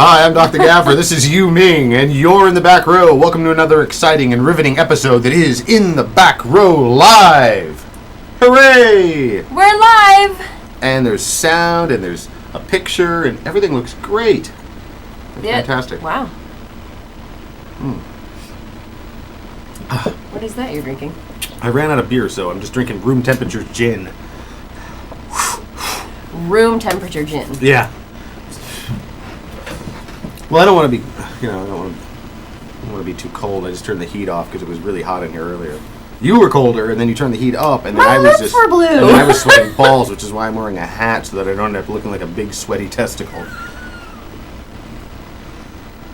Hi, I'm Dr. Gaffer. This is Yu Ming, and you're in the back row. Welcome to another exciting and riveting episode that is In the Back Row Live. Hooray! We're live! And there's sound, and there's a picture, and everything looks great. Fantastic. Wow. What is that you're drinking? I ran out of beer, so I'm just drinking room temperature gin. Room temperature gin. Yeah. Well, I don't want to be, I don't want to be too cold. I just turned the heat off because it was really hot in here earlier. You were colder, and then you turned the heat up, and then My lips were blue. And then I was sweating balls, which is why I'm wearing a hat so that I don't end up looking like a big sweaty testicle.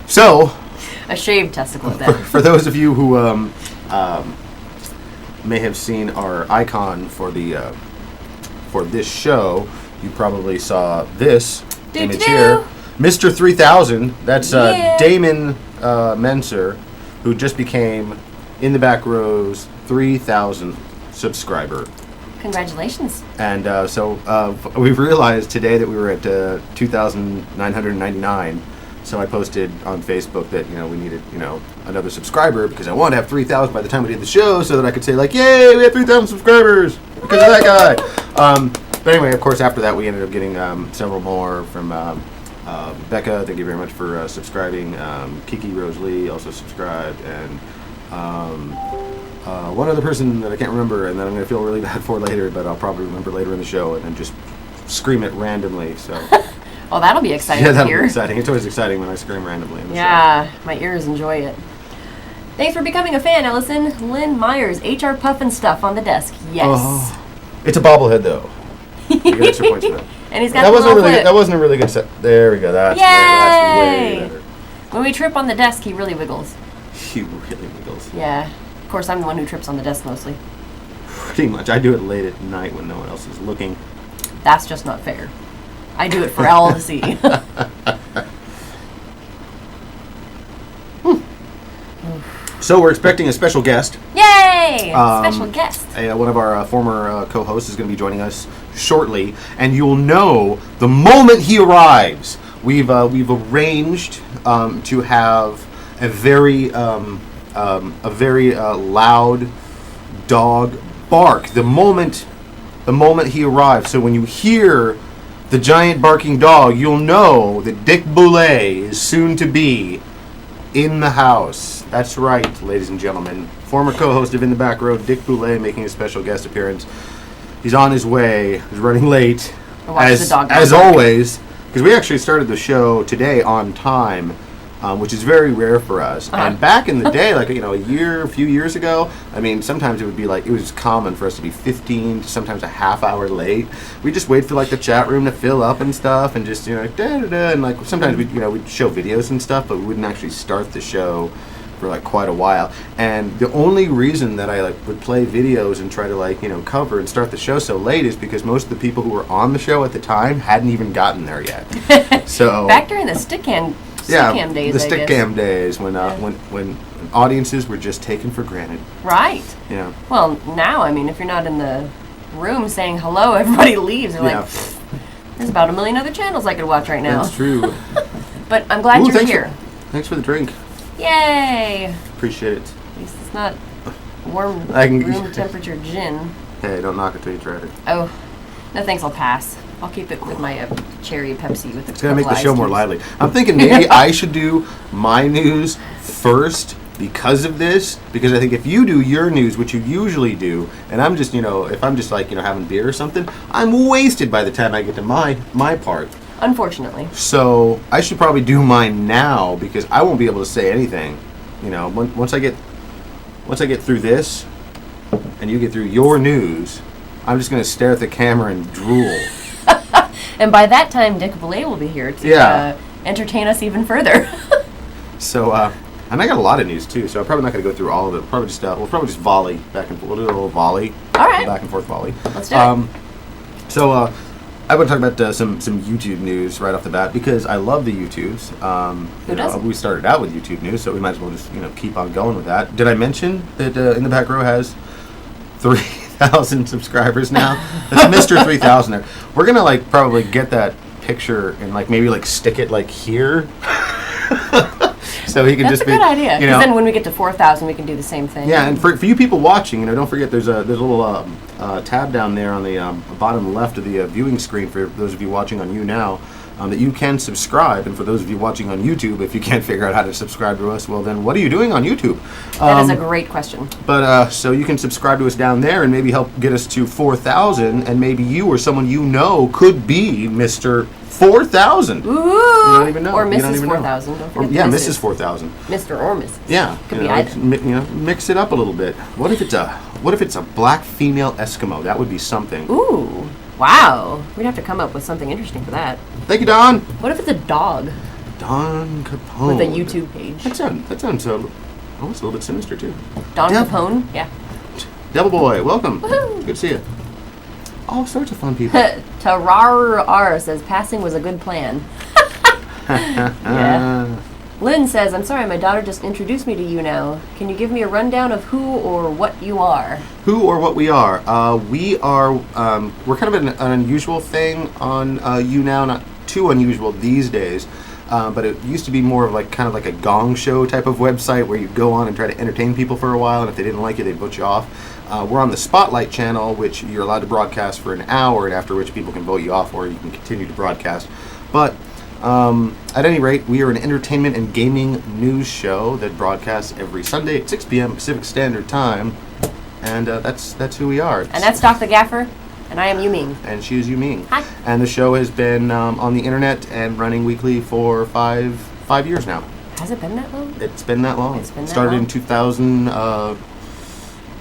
So, a shaved testicle at that. For those of you who may have seen our icon for the for this show, you probably saw this image here. Mr. 3000, that's Damon Menser, who just became In the Back Row's 3,000 subscriber. Congratulations. And so we've realized today that we were at 2,999. So I posted on Facebook that, we needed, another subscriber because I wanted to have 3,000 by the time we did the show so that I could say, like, yay, we have 3,000 subscribers because of that guy. But anyway, of course, after that, we ended up getting several more from Becca. Thank you very much for subscribing. Kiki Rose Lee also subscribed. And one other person that I can't remember and that I'm going to feel really bad for later, but I'll probably remember later in the show and then just scream it randomly. So. Oh, that'll be exciting to hear. Yeah, that'll be exciting. It's always exciting when I scream randomly in the show. My ears enjoy it. Thanks for becoming a fan, Ellison. Lynn Myers, HR Puffin stuff on the desk. Yes. It's a bobblehead, though. You get extra points for that. And he's got that wasn't a really good set. There we go. That's way better. When we trip on the desk, he really wiggles. He really wiggles. Yeah. Of course, I'm the one who trips on the desk mostly. Pretty much. I do it late at night when no one else is looking. That's just not fair. I do it for all to see. So we're expecting a special guest. Yay! Special guest. One of our former co-hosts is going to be joining us shortly, and you'll know the moment he arrives. We've arranged to have a very loud dog bark the moment he arrives. So when you hear the giant barking dog, you'll know that Dick Boulay is soon to be in the house. That's right, ladies and gentlemen. Former co-host of In the Back Row, Dick Boulay, making a special guest appearance. He's on his way. He's running late, as always, because we actually started the show today on time, which is very rare for us. Uh-huh. And back in the day, like a few years ago, sometimes it would be like, it was common for us to be 15 to sometimes a half hour late. We just wait for like the chat room to fill up and stuff, and just and like sometimes we'd show videos and stuff, but we wouldn't actually start the show for like quite a while. And the only reason that I would play videos and try to cover and start the show so late is because most of the people who were on the show at the time hadn't even gotten there yet. So back during the Stickcam days, the Stickcam days when audiences were just taken for granted. Right. Yeah. Well, now if you're not in the room saying hello, everybody leaves. They're like, there's about a million other channels I could watch right now. That's true. But I'm glad you're here. Thanks for the drink. Yay! Appreciate it. At least it's not warm room temperature gin. Hey, don't knock it till you try it. Oh, no thanks, I'll pass. I'll keep it with my cherry Pepsi with the It's going to make the show more lively. I'm thinking maybe I should do my news first because of this, because I think if you do your news, which you usually do, and I'm just, if I'm just having beer or something, I'm wasted by the time I get to my part. Unfortunately. So I should probably do mine now because I won't be able to say anything. Once I get through this, and you get through your news, I'm just going to stare at the camera and drool. And by that time, Dick Boulay will be here to entertain us even further. So, and I got a lot of news too, so I'm probably not going to go through all of it. We'll probably just volley back and forth. We'll do a little volley. All right. Back and forth volley. Let's do it. So, I want to talk about some YouTube news right off the bat because I love the YouTubes. Who doesn't? We started out with YouTube news, so we might as well just keep on going with that. Did I mention that In the Back Row has 3,000 subscribers now? That's Mr. 3,000 there. We're gonna probably get that picture and maybe stick it here. So he can That's just a good idea. You Because know, then when we get to 4,000, we can do the same thing. yeah, and for you people watching, don't forget there's a little tab down there on the bottom left of the viewing screen for those of you watching on YouNow. That you can subscribe, and for those of you watching on YouTube, if you can't figure out how to subscribe to us, well then what are you doing on YouTube? That is a great question. But so you can subscribe to us down there and maybe help get us to 4,000, and maybe you or someone you know could be Mr. 4,000. Ooh! You don't even know. Or You don't Mrs. even know. 4,000. Don't forget Yeah, Mrs. Mrs. 4,000. Mr. or Mrs. Yeah, Could be either. Mix it up a little bit. What if it's a black female Eskimo? That would be something. Ooh! Wow! We'd have to come up with something interesting for that. Thank you, Don. What if it's a dog Don Capone. with a YouTube page? That sounds almost a little bit sinister too. Don Dev- Capone? Yeah. Devil Boy, welcome. Woohoo. Good to see you. All sorts of fun people. Tarar R says passing was a good plan. Yeah. Lynn says, I'm sorry, my daughter just introduced me to you now. Can you give me a rundown of who or what you are? Who or what we are? We are. We're kind of an unusual thing on YouNow. Not too unusual these days, but it used to be more of kind of like a gong show type of website where you go on and try to entertain people for a while, and if they didn't like you, they'd put you off. We're on the Spotlight channel, which you're allowed to broadcast for an hour, and after which people can vote you off, or you can continue to broadcast. But at any rate, we are an entertainment and gaming news show that broadcasts every Sunday at 6 p.m. Pacific Standard Time, and that's who we are. And that's Doc the Gaffer, and I am Yuming. And she is Yuming. Hi. And the show has been on the internet and running weekly for five years now. Has it been that long? It's been that long. It's been that Started long? in 2000,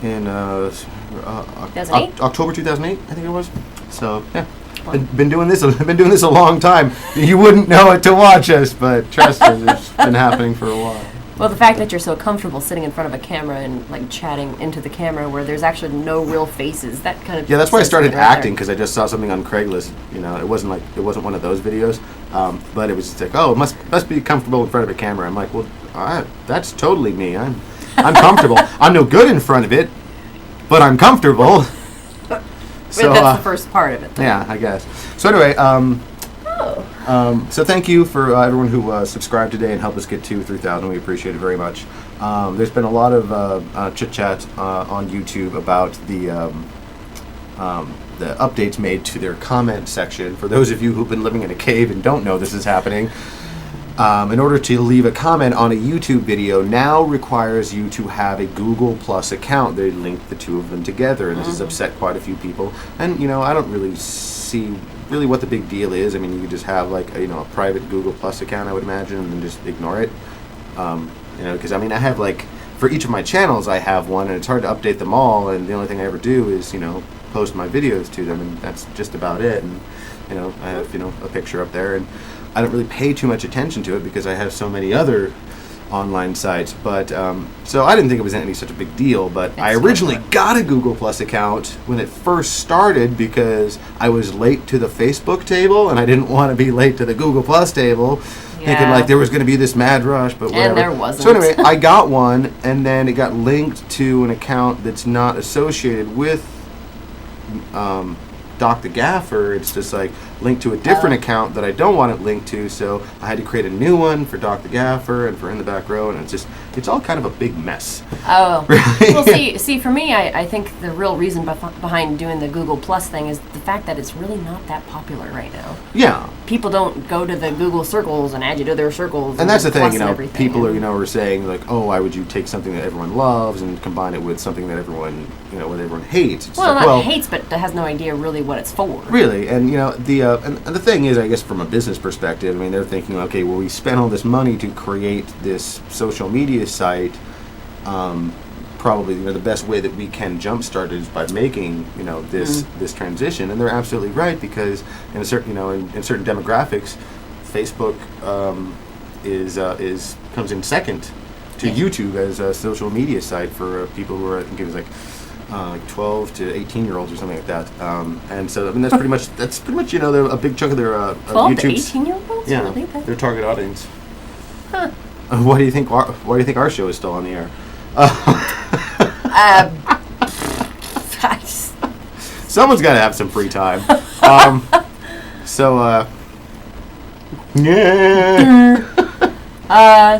in 2008? October 2008, I think it was. So yeah. Been doing this a long time. You wouldn't know it to watch us, but trust us, it's been happening for a while. Well, the fact that you're so comfortable sitting in front of a camera and chatting into the camera where there's actually no real faces, that kind of Yeah, that's why I says started something right acting, because I just saw something on Craigslist. It wasn't one of those videos, but it was just like, oh, it must be comfortable in front of a camera. I'm like, well, that's totally me. I'm comfortable. I'm no good in front of it, but I'm comfortable. So that's the first part of it. Though. Yeah, I guess. So anyway, so thank you for everyone who subscribed today and helped us get to 3,000. We appreciate it very much. There's been a lot of chit-chat on YouTube about the updates made to their comment section. For those of you who've been living in a cave and don't know this is happening, in order to leave a comment on a YouTube video now requires you to have a Google Plus account. They link the two of them together, and this has upset quite a few people. And I don't really see what the big deal is. I mean, you could just have a private Google Plus account, I would imagine, and then just ignore it. Because I have for each of my channels I have one, and it's hard to update them all. And the only thing I ever do is post my videos to them, and that's just about it. And I have a picture up there, and I don't really pay too much attention to it because I have so many other online sites. But so I didn't think it was any such a big deal. But I originally got a Google Plus account when it first started because I was late to the Facebook table, and I didn't want to be late to the Google Plus table, thinking there was going to be this mad rush. But whatever. And there wasn't. So anyway, I got one, and then it got linked to an account that's not associated with Doc the Gaffer. It's just linked to a different account that I don't want it linked to, so I had to create a new one for Doc the Gaffer and for In the Back Row, and it's all kind of a big mess. Oh. Well, see, for me, I think the real reason behind doing the Google Plus thing is the fact that it's really not that popular right now. Yeah. People don't go to the Google circles and add you to their circles. And that's the thing, people are saying oh, why would you take something that everyone loves and combine it with something that everyone, what everyone hates? It's not hates, but has no idea really what it's for. Really, and and the thing is, I guess from a business perspective, they're thinking, okay, well, we spent all this money to create this social media site. Probably, the best way that we can jumpstart it is by making, this transition, and they're absolutely right, because in a certain, in certain demographics, Facebook comes in second to YouTube as a social media site for people who are, I think it was 12 to 18-year-olds or something like that, and so that's pretty much they're a big chunk of their 12 YouTube's, to 18-year-olds. yeah, really? their target audience. Huh. Why do you think our show is still on the air? Someone's got to have some free time. Yeah.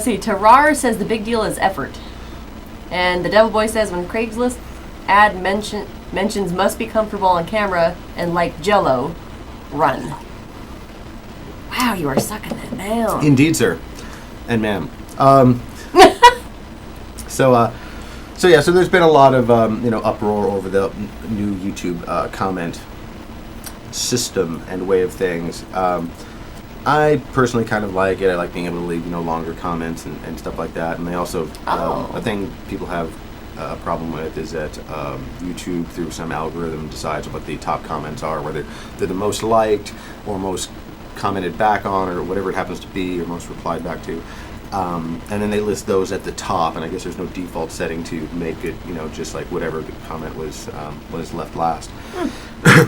See, Tarar says the big deal is effort. And the Devil Boy says when Craigslist ad mentions must be comfortable on camera and like Jello, run. Wow, you are sucking that down. Indeed, sir. And ma'am. So there's been a lot of uproar over the new YouTube comment system and way of things. I personally kind of like it. I like being able to leave longer comments and stuff like that. And they also a thing people have a problem with is that YouTube, through some algorithm, decides what the top comments are, whether they're the most liked or most commented back on or whatever it happens to be, or most replied back to. And then they list those at the top, and I guess there's no default setting to make it, just like whatever the comment was left last.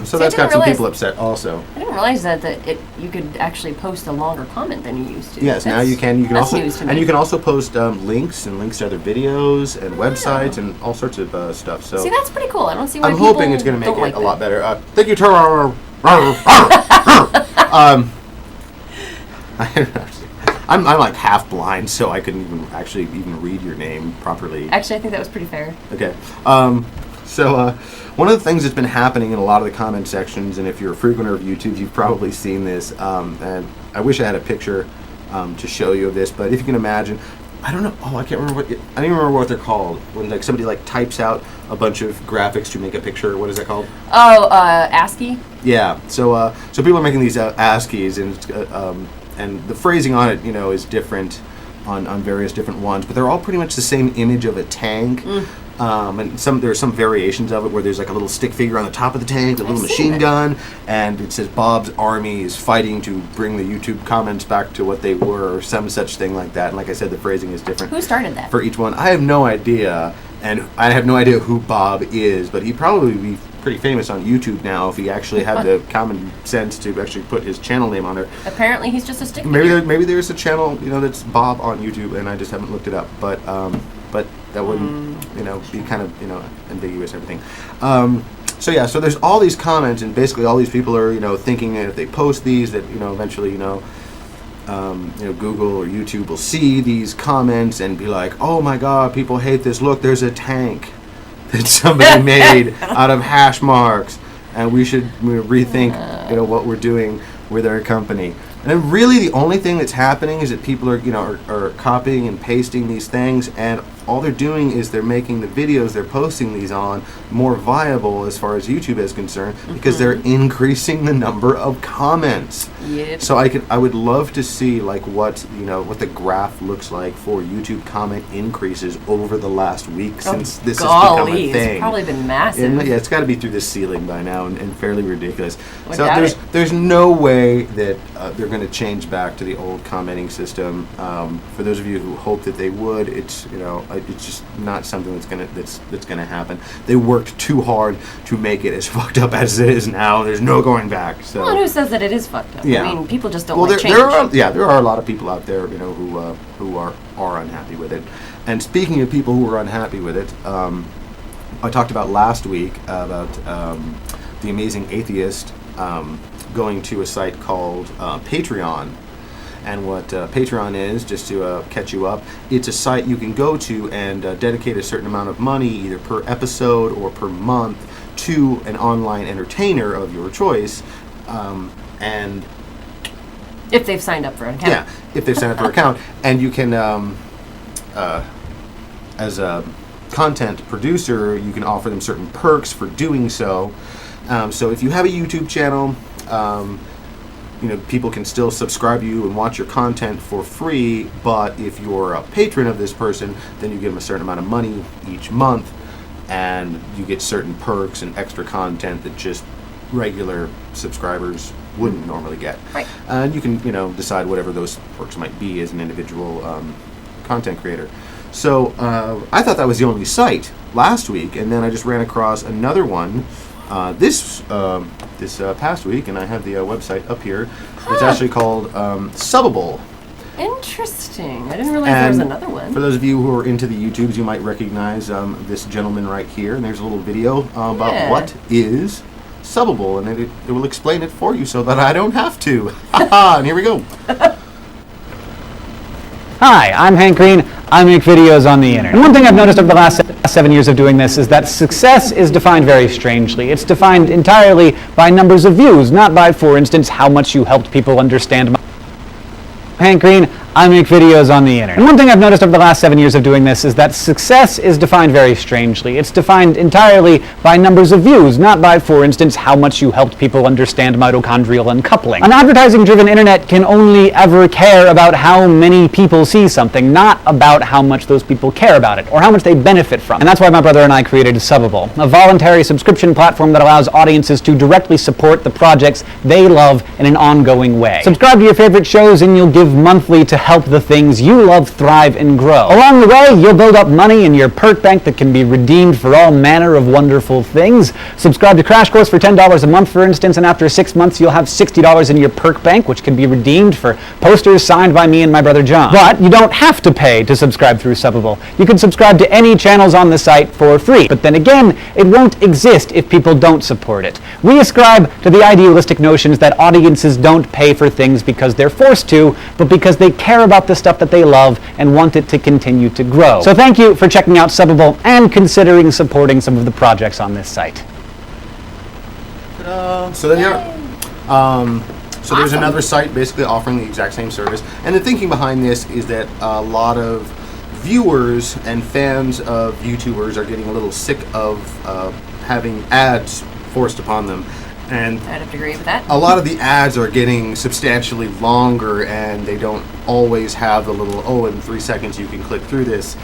So that's got some people upset also. I didn't realize that you could actually post a longer comment than you used to. Yes, now you can. You can that's also, news to me. and you can also post links to other videos and websites and all sorts of stuff. So see, that's pretty cool. I don't see why I'm people hoping it's going to make it like a lot better. Thank you, Tara. I'm like half blind, so I couldn't even read your name properly. Actually, I think that was pretty fair. Okay. So one of the things that's been happening in a lot of the comment sections, and if you're a frequenter of YouTube, you've probably seen this, and I wish I had a picture to show you of this, but if you can imagine, I don't know, I can't remember I don't even remember what they're called, when like somebody like types out a bunch of graphics to make a picture. What is that called? ASCII? Yeah, so people are making these ASCIIs, and the phrasing on it, is different on various different ones, but they're all pretty much the same image of a tank. And there are some variations of it where there's like a little stick figure on the top of the tank, a little machine gun, and it says Bob's army is fighting to bring the YouTube comments back to what they were, or some such thing like that. And like I said, the phrasing is different. Who started that? For each one. I have no idea, and I have no idea who Bob is, but he'd probably be pretty famous on YouTube now if he actually had the common sense to actually put his channel name on there. Apparently he's just a stick figure. Maybe there's a channel, that's Bob on YouTube, and I just haven't looked it up, but that wouldn't, be kind of, ambiguous and everything. So there's all these comments, and basically all these people are, thinking that if they post these, that, eventually, Google or YouTube will see these comments and be like, oh my God, people hate this. Look, there's a tank that somebody made out of hash marks, and we should rethink, what we're doing with our company. And then really the only thing that's happening is that people are copying and pasting these things, and all they're doing is they're making the videos they're posting these on more viable as far as YouTube is concerned, because they're increasing the number of comments. Yep. So I would love to see like what the graph looks like for YouTube comment increases over the last week since this has become a thing. It's probably been massive. And, it's got to be through the ceiling by now, and fairly ridiculous. Well, so there's no way that they're going to change back to the old commenting system. For those of you who hope that they would, it's just not something that's gonna happen. They worked too hard to make it as fucked up as it is now. There's no going back. So well, who says that it is fucked up? Yeah. I mean, people just don't like change. There are a lot of people out there, who are unhappy with it. And speaking of people who are unhappy with it, I talked about last week about the Amazing Atheist going to a site called Patreon. And what Patreon is, just to catch you up, it's a site you can go to and dedicate a certain amount of money, either per episode or per month, to an online entertainer of your choice. And if they've signed up for an account. Yeah, if they've signed up for an account. And you can, as a content producer, you can offer them certain perks for doing so. So if you have a YouTube channel, people can still subscribe to you and watch your content for free, but if you're a patron of this person, then you give them a certain amount of money each month, and you get certain perks and extra content that just regular subscribers wouldn't normally get. Right. And you can, decide whatever those perks might be as an individual content creator. So I thought that was the only site last week, and then I just ran across another one this past week, and I have the website up here. It's actually called Subbable. Interesting. I didn't realize there was another one. For those of you who are into the YouTubes, you might recognize this gentleman right here, and there's a little video about what is Subbable, and it will explain it for you so that I don't have to. And here we go. Hi, I'm Hank Green. I make videos on the internet. And one thing I've noticed over the last 7 years of doing this is that success is defined very strangely. It's defined entirely by numbers of views, not by, for instance, how much you helped people understand my... Hank Green, I make videos on the internet. And one thing I've noticed over the last 7 years of doing this is that success is defined very strangely. It's defined entirely by numbers of views, not by, for instance, how much you helped people understand mitochondrial uncoupling. An advertising-driven internet can only ever care about how many people see something, not about how much those people care about it, or how much they benefit from it. And that's why my brother and I created Subbable, a voluntary subscription platform that allows audiences to directly support the projects they love in an ongoing way. Subscribe to your favorite shows and you'll give monthly to help the things you love thrive and grow. Along the way, you'll build up money in your perk bank that can be redeemed for all manner of wonderful things. Subscribe to Crash Course for $10 a month, for instance, and after 6 months, you'll have $60 in your perk bank, which can be redeemed for posters signed by me and my brother John. But you don't have to pay to subscribe through Subbable. You can subscribe to any channels on the site for free. But then again, it won't exist if people don't support it. We ascribe to the idealistic notions that audiences don't pay for things because they're forced to, but because they care about the stuff that they love and want it to continue to grow. So thank you for checking out Subbable and considering supporting some of the projects on this site. So there you are. So there's another site basically offering the exact same service. And the thinking behind this is that a lot of viewers and fans of YouTubers are getting a little sick of having ads forced upon them. And I'd have to agree with that. a lot of the ads are getting substantially longer, and they don't always have the little, in 3 seconds you can click through this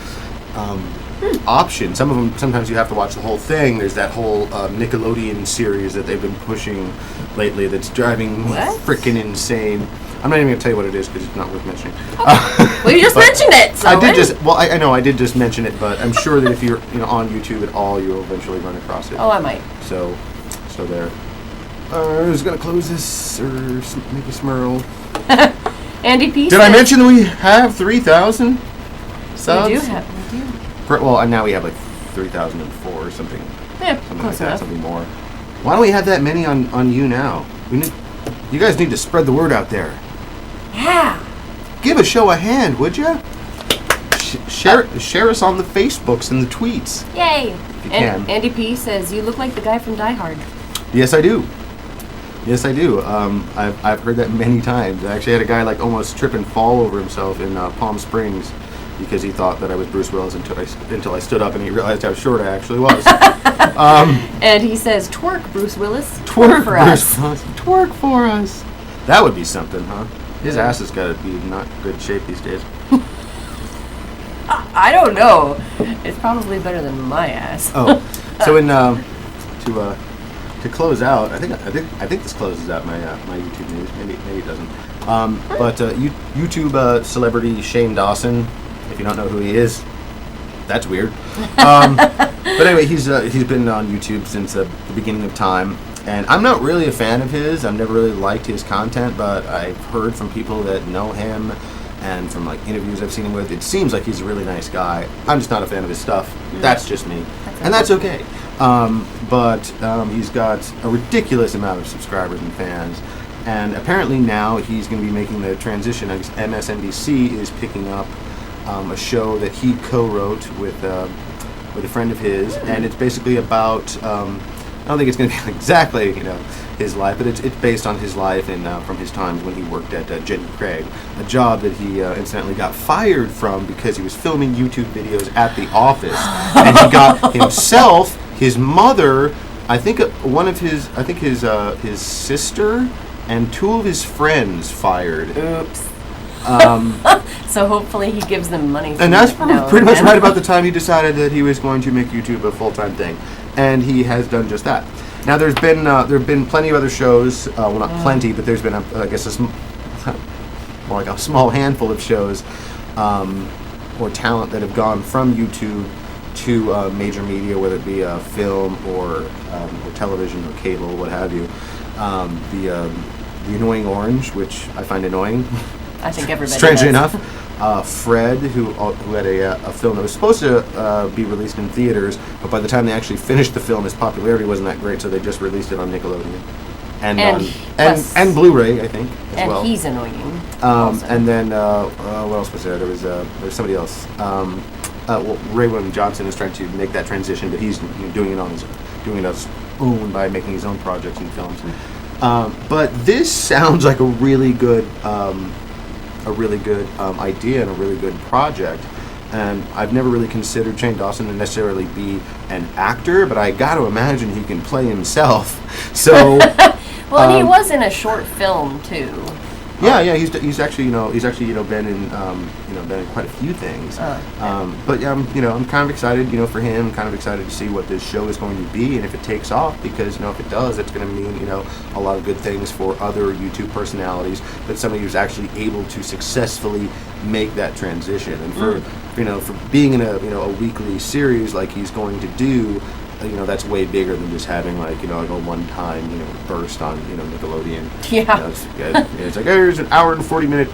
option. Some of them, sometimes you have to watch the whole thing. There's that whole Nickelodeon series that they've been pushing lately that's driving me freaking insane. I'm not even going to tell you what it is because it's not worth mentioning. Well, you just mentioned it. So I know I did just mention it, but I'm sure that if you're on YouTube at all, you'll eventually run across it. Oh, I might. So there. Who's going to close this or make a smurl? Andy P. Did I mention that we have 3,000 subs? We do. Well, and now we have like 3,004 or something. Yeah, Something close like that, enough. something more. Why don't we have that many on you now? You guys need to spread the word out there. Yeah. Give a show a hand, would you? Share us on the Facebooks and the tweets. Yay. If you And can. Andy P. says, you look like the guy from Die Hard. Yes, I do. Yes, I do. I've heard that many times. I actually had a guy like almost trip and fall over himself in Palm Springs because he thought that I was Bruce Willis until I stood up and he realized how short I actually was. And he says, twerk, Bruce Willis. Twerk for Bruce us. Willis. Twerk for us. That would be something, huh? His ass has got to be in not good shape these days. I don't know. It's probably better than my ass. So in to close out, I think this closes out my my YouTube news. Maybe it doesn't. But YouTube celebrity Shane Dawson. If you don't know who he is, that's weird. But anyway, he's been on YouTube since the beginning of time, and I'm not really a fan of his. I've never really liked his content, but I've heard from people that know him and from like interviews I've seen him with, it seems like he's a really nice guy. I'm just not a fan of his stuff. That's just me, and that's okay. But he's got a ridiculous amount of subscribers and fans. And apparently now he's going to be making the transition. MSNBC is picking up a show that he co-wrote with a friend of his, and it's basically about. I don't think it's going to be exactly his life, but it's based on his life and from his times when he worked at Jenny Craig, a job that he incidentally got fired from because he was filming YouTube videos at the office, and he got himself, his mother, his sister, and 2 of his friends fired. Oops. So hopefully he gives them money. And that's pretty much right about the time he decided that he was going to make YouTube a full-time thing, and he has done just that. Now there have been plenty of other shows. Well, not plenty, but there's been more like a small handful of shows or talent that have gone from YouTube to major media, whether it be film or television or cable, what have you. The Annoying Orange, which I find annoying. I think everybody Strangely does. enough, Fred, who had a film that was supposed to be released in theaters, but by the time they actually finished the film, his popularity wasn't that great, so they just released it on Nickelodeon. and plus- and Blu-ray, I think, as And well. he's annoying. also. And then what else was there? There was somebody else. Well, Ray William Johnson is trying to make that transition, but he's doing it on his own by making his own projects and films. But this sounds like a really good idea and a really good project. And I've never really considered Shane Dawson to necessarily be an actor, but I got to imagine he can play himself. So, well, and he was in a short film too. yeah, he's actually been in been in quite a few things. But yeah, I'm kind of excited for him. Kind of excited to see what this show is going to be and if it takes off, because if it does, it's going to mean a lot of good things for other YouTube personalities. But somebody who's actually able to successfuli make that transition, and for for being in a weekly series like he's going to do. That's way bigger than just having like a one-time burst on Nickelodeon. Yeah. It's like, here's an hour and 40-minute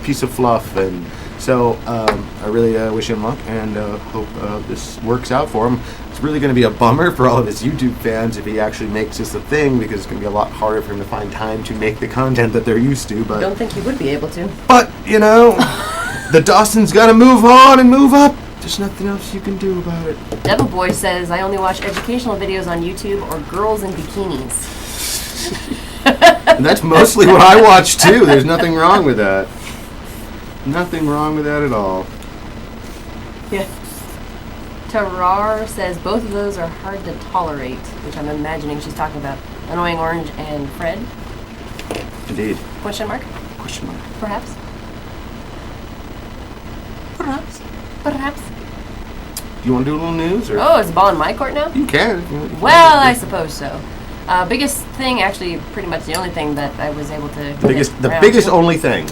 piece of fluff, and so I really wish him luck and hope this works out for him. It's really going to be a bummer for all of his YouTube fans if he actually makes this a thing, because it's going to be a lot harder for him to find time to make the content that they're used to. But I don't think he would be able to. But the Dawson's got to move on and move up. There's nothing else you can do about it. Devil Boy says, I only watch educational videos on YouTube or girls in bikinis. And that's mostly what I watch too. There's nothing wrong with that. Nothing wrong with that at all. Yeah. Tarar says both of those are hard to tolerate, which I'm imagining she's talking about Annoying Orange and Fred. Indeed. Question mark? Question mark. Perhaps. Perhaps. Perhaps. Do you want to do a little news? Or? Oh, is the ball in my court now? You can. Well, I suppose so. Biggest thing, actually, pretty much the only thing that I was able to. The biggest only thing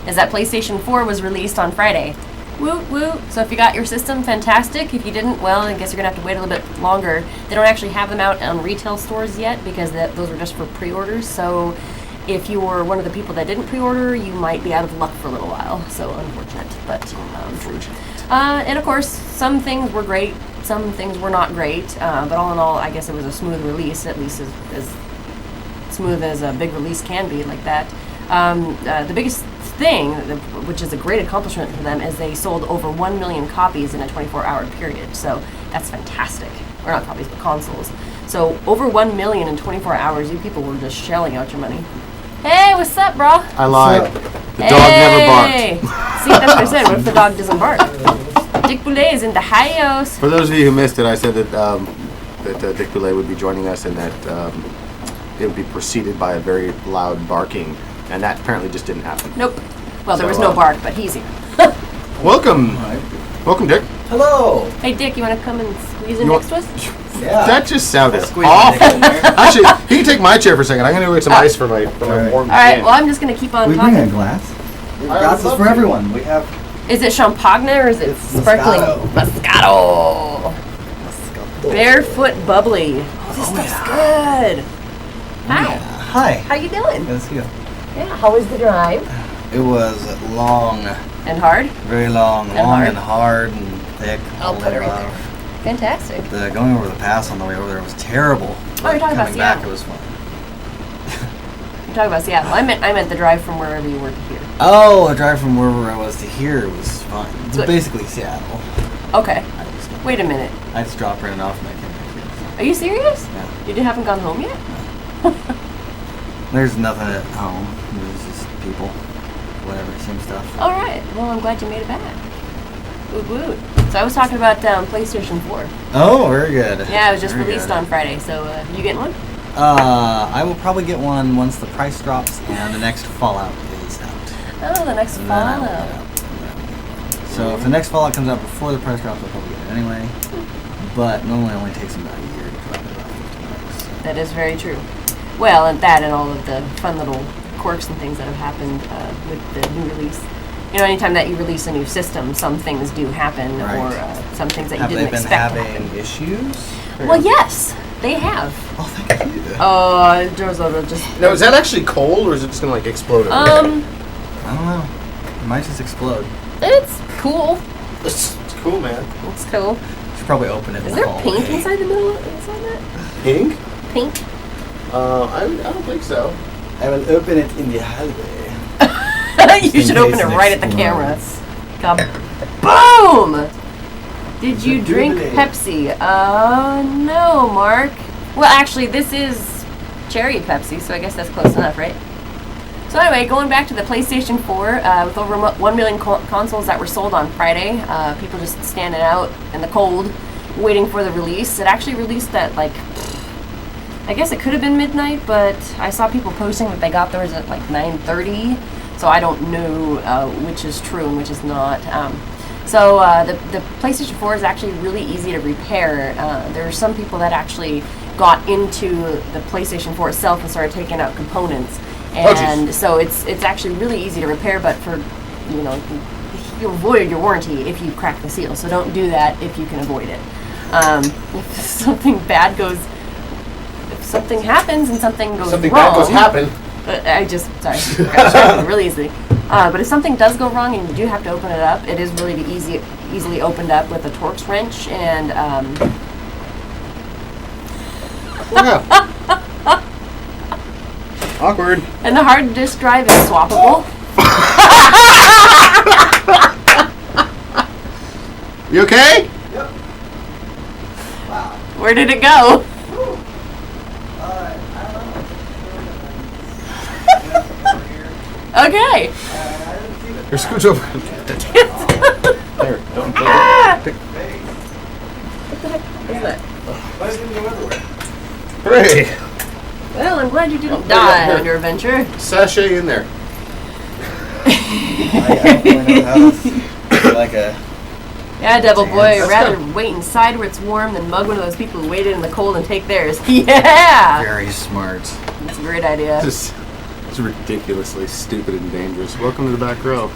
Is that PlayStation 4 was released on Friday. Woot woot. So if you got your system, fantastic. If you didn't, well, I guess you're gonna have to wait a little bit longer. They don't actually have them out on retail stores yet because those are just for pre-orders. So if you were one of the people that didn't pre-order, you might be out of luck for a little while. So unfortunate, but and of course, some things were great, some things were not great. But all in all, I guess it was a smooth release, at least as smooth as a big release can be like that. The biggest thing, which is a great accomplishment for them, is they sold over 1 million copies in a 24-hour period. So that's fantastic. Or not copies, but consoles. So over 1 million in 24 hours, you people were just shelling out your money. Hey, what's up, bro? I lied. The dog never barked. See, that's what I said. What if the dog doesn't bark? Dick Boulay is in the house. For those of you who missed it, I said that Dick Boulay would be joining us, and that it would be preceded by a very loud barking, and that apparently just didn't happen. Nope. Well, there So, was no bark, but he's here. Welcome. Welcome, Dick. Hello. Hey, Dick, you want to come and squeeze in You next want- to us? Yeah. That just sounded Squeeze awful. my dick in there. Actually, he can take my chair for a second. I'm going to go get some ice for my Alright. warm All right. can. Well, I'm just gonna keep on We bring a talking. glass. I Glasses would for love everyone. We have Is it champagne or is it It's sparkling Moscato. Moscato? Barefoot bubbly. Oh, this stuff's good. Hi. Hi. How you doing? Good to see you. Yeah. How was the drive? It was long, And hard? very long, And long hard. and hard and thick. I'll all put the it way right around. there. Fantastic. The going over the pass on the way over there was terrible. Oh, you're talking about Coming back, Seattle. it was fun. You're talking about Seattle. I meant the drive from wherever you were to here. Oh, the drive from wherever I was to here was fun. It's Good. basically Seattle. Okay. I just, Wait a minute. I just dropped right off and I came back here. Are you serious? Yeah. You haven't gone home yet? There's nothing at home. There's just people. Whatever, same stuff. All right. Well, I'm glad you made it back. Woot woot. So I was talking about PlayStation 4. Oh, very good. Yeah, it was just Very released good. on Friday. So you getting one? I will probably get one once the price drops and the next Fallout is out. Oh, the next And then I will Fallout. get it. So if the next Fallout comes out before the price drops, I'll probably get it anyway. But normally it only takes them about a year to drop it about $15. That is very true. Well, and that and all of the fun little quirks and things that have happened with the new release. You know, anytime that you release a new system, some things do happen, Right. or some things that Have you they didn't been expect to having happen. issues? Well, yes, they have. Oh, thank you. There's a just. Now, is that actually cold, or is it just going to, like, explode? I don't know. It might just explode. It's cool. It's cool, man. It's cool. Should probably open it. Is there paint inside the middle? Inside that? Pink? Paint? I don't think so. I will open it in the hallway. You should open it right at the camera. Boom! Did you drink Pepsi? No, Mark. Well, actually, this is cherry Pepsi, so I guess that's close enough, right? So anyway, going back to the PlayStation 4, with over 1 million consoles that were sold on Friday, people just standing out in the cold, waiting for the release. It actually released at, like, I guess it could have been midnight, but I saw people posting that they got theirs at, like, 9:30, so I don't know which is true and which is not. So the PlayStation 4 is actually really easy to repair. There are some people that actually got into the PlayStation 4 itself and started taking out components. And so it's actually really easy to repair, but for, you know, you'll void your warranty if you crack the seal. So don't do that if you can avoid it. If something bad goes, if something happens and something goes Something wrong. bad goes happen. Sorry, really easily. But if something does go wrong and you do have to open it up, it is really easily opened up with a Torx wrench and. Awkward. And the hard disk drive is swappable. You okay? Yep. Wow. Where did it go? Okay. Or scooch over. There. Don't pick. What the heck is that? Why is it in your underwear? Hooray! Well, I'm glad you didn't Oh, die here. on your adventure. Sachet in there. I don't really know how it's like a... Yeah, Devil Boy, That's rather good. wait inside where it's warm than mug one of those people who waited in the cold and take theirs. Yeah! Very smart. That's a great idea. It's ridiculously stupid and dangerous. Welcome to the back row.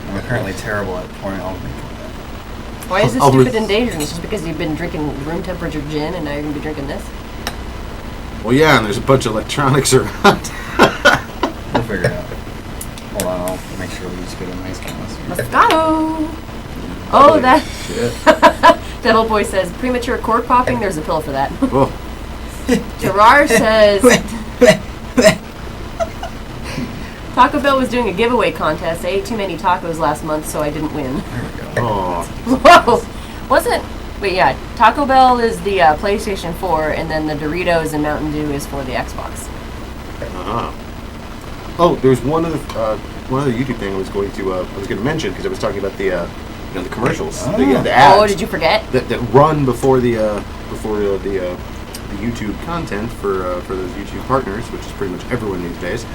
I'm currently terrible at pouring all of my Why is this I'll stupid and dangerous? Just because you've been drinking room temperature gin and now you're going to be drinking this? Well, yeah, and there's a bunch of electronics around. We'll figure it out. Hold on, I'll make sure we just get a nice canister. Moscato! Oh, that... Shit. Devil Boy says, premature cork popping, there's a pill for that. Oh, Gerard says... Taco Bell was doing a giveaway contest. I ate too many tacos last month, so I didn't win. There we go. oh. Whoa! Wasn't... Wait, yeah. Taco Bell is the PlayStation 4, and then the Doritos and Mountain Dew is for the Xbox. Uh-huh. Oh, there's one other YouTube thing I was going to mention because I was talking about the the commercials, Oh. the ads. Oh, did you forget? that run before the YouTube content for those YouTube partners, which is pretty much everyone these days.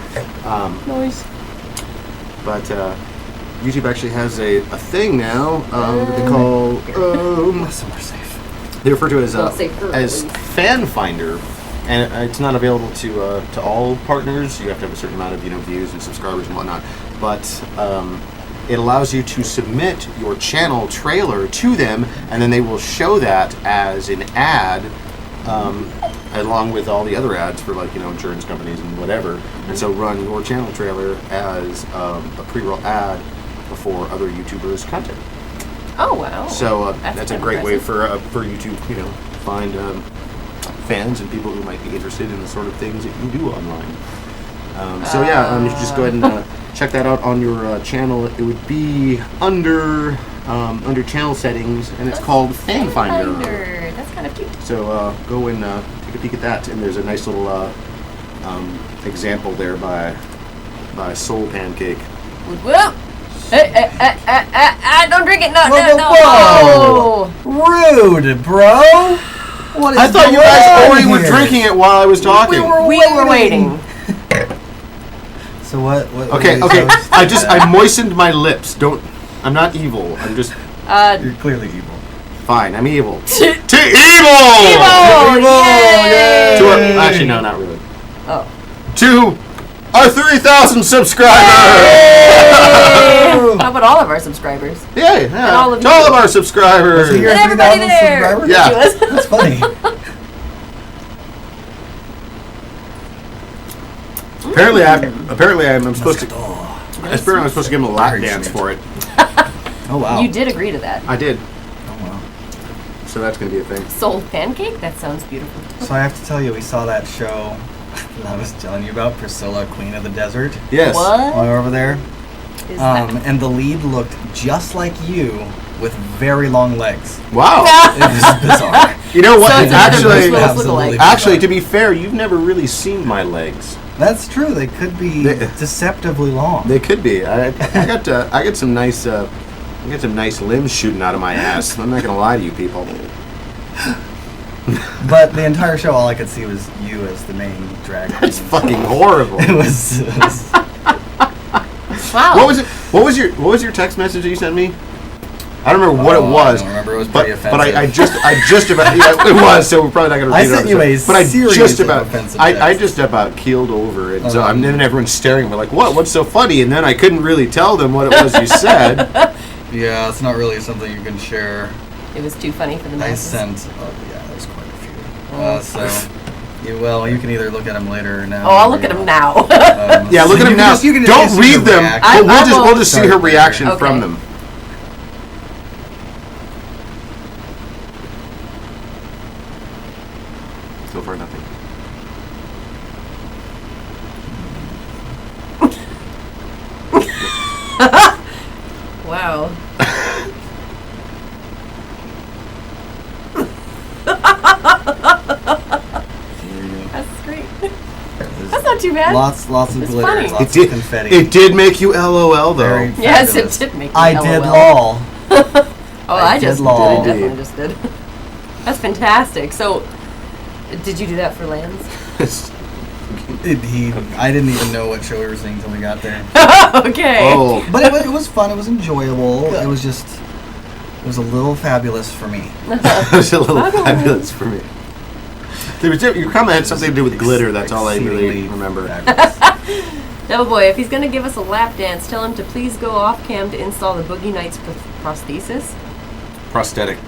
Noise. But YouTube actually has a thing now that they call Somewhere safe. they refer to as Well, safer, as at least. Fan Finder, and it's not available to all partners. You have to have a certain amount of views and subscribers and whatnot, but it allows you to submit your channel trailer to them, and then they will show that as an ad, along with all the other ads for insurance companies and whatever. And so run your channel trailer as a pre-roll ad before other YouTubers' content. Oh, wow. So That's that's a kinda great way impressive. for you to find fans and people who might be interested in the sort of things that you do online. So yeah, you should just go ahead and check that out on your channel. It would be under channel settings, and it's called Fan Finder. That's kind of cute. So go and take a peek at that, and there's a nice little example there by Soul Pancake. Whoop! Don't drink it! No, Whoa, no, whoa, no! Rude, bro! What is I thought you guys going already on were here? drinking it while I was talking. We were waiting. So what Okay. are you supposed to- I moistened my lips. I'm not evil. I'm just You're clearly evil. fine. I'm evil. To To evil! Yay! To actually, no, not really. Oh. To our 3,000 subscribers! How about all of our subscribers? Yeah, all of to you. all of our subscribers. Was it your And everybody 3,000 there! subscribers? Yeah. She was. That's funny. Apparently, I'm supposed to. Apparently, I'm supposed to give him a lap Very dance sweet. for it. Oh wow. You did agree to that. I did. Oh wow. So that's going to be a thing. Soul pancake? That sounds beautiful. So I have to tell you, we saw that show that I was telling you about, Priscilla, Queen of the Desert, Yes. What? while we were over there. Is that? And the lead looked just like you with very long legs. Wow. It was bizarre. You know what? So it's another Bruce Willis Absolutely lookalike. Actually, to be fair, you've never really seen my legs. That's true. They could be deceptively long. They could be. I got some nice limbs shooting out of my ass. I'm not gonna lie to you people. But the entire show, all I could see was you as the main drag queen. It's fucking horrible. It was Wow. What was your text message that you sent me? I don't remember what it was. I don't remember. It was But pretty offensive. I just about yeah, it was. So we're probably not gonna repeat I it. sent you a But I series just of about offensive I texts. just about keeled over it. So Oh. and then everyone's staring at me like, what's so funny? And then I couldn't really tell them what it was you said. Yeah, it's not really something you can share. It was too funny for the I masses. sent. Oh yeah, there's quite a few. You can either look at them later or now. Oh, I'll look at him now. Yeah, look at them now. You can Don't just read see the them. reaction. We'll just see her Start there. reaction Okay. from them. So far, nothing. Wow. That's great. That's not too bad. Lots of It's glitter, funny. lots of confetti. It did make you LOL though. Very Yes, fabulous. it did make me I LOL. did lol. Oh, I I just did lol. did. Definitely just did. That's fantastic. So, did you do that for Lance? I didn't even know what show we were seeing until we got there. Okay. Oh, But it was fun. It was enjoyable. It was a little fabulous for me. it was a little fabulous for me. Your comment had something to do with glitter. That's all I really Exceedingly remember. fabulous. Devil Boy, if he's gonna give us a lap dance, tell him to please go off cam to install the Boogie Nights prosthesis. Prosthetic.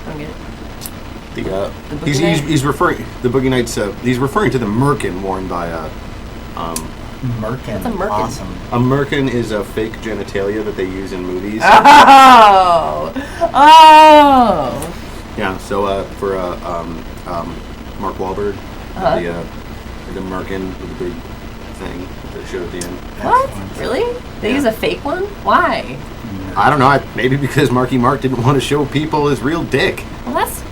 I don't get it. The The Boogie he's Night? he's referring the Boogie Nights. He's referring to the merkin worn by Merkin. What's a merkin? Awesome. a merkin is a fake genitalia that they use in movies. Oh! Oh! Yeah. So for Mark Wahlberg, Uh-huh. the merkin with the big thing that they showed at the end. What? Excellent. Really? They Yeah. use a fake one? Why? I don't know. Maybe because Marky Mark didn't want to show people his real dick. Well, that's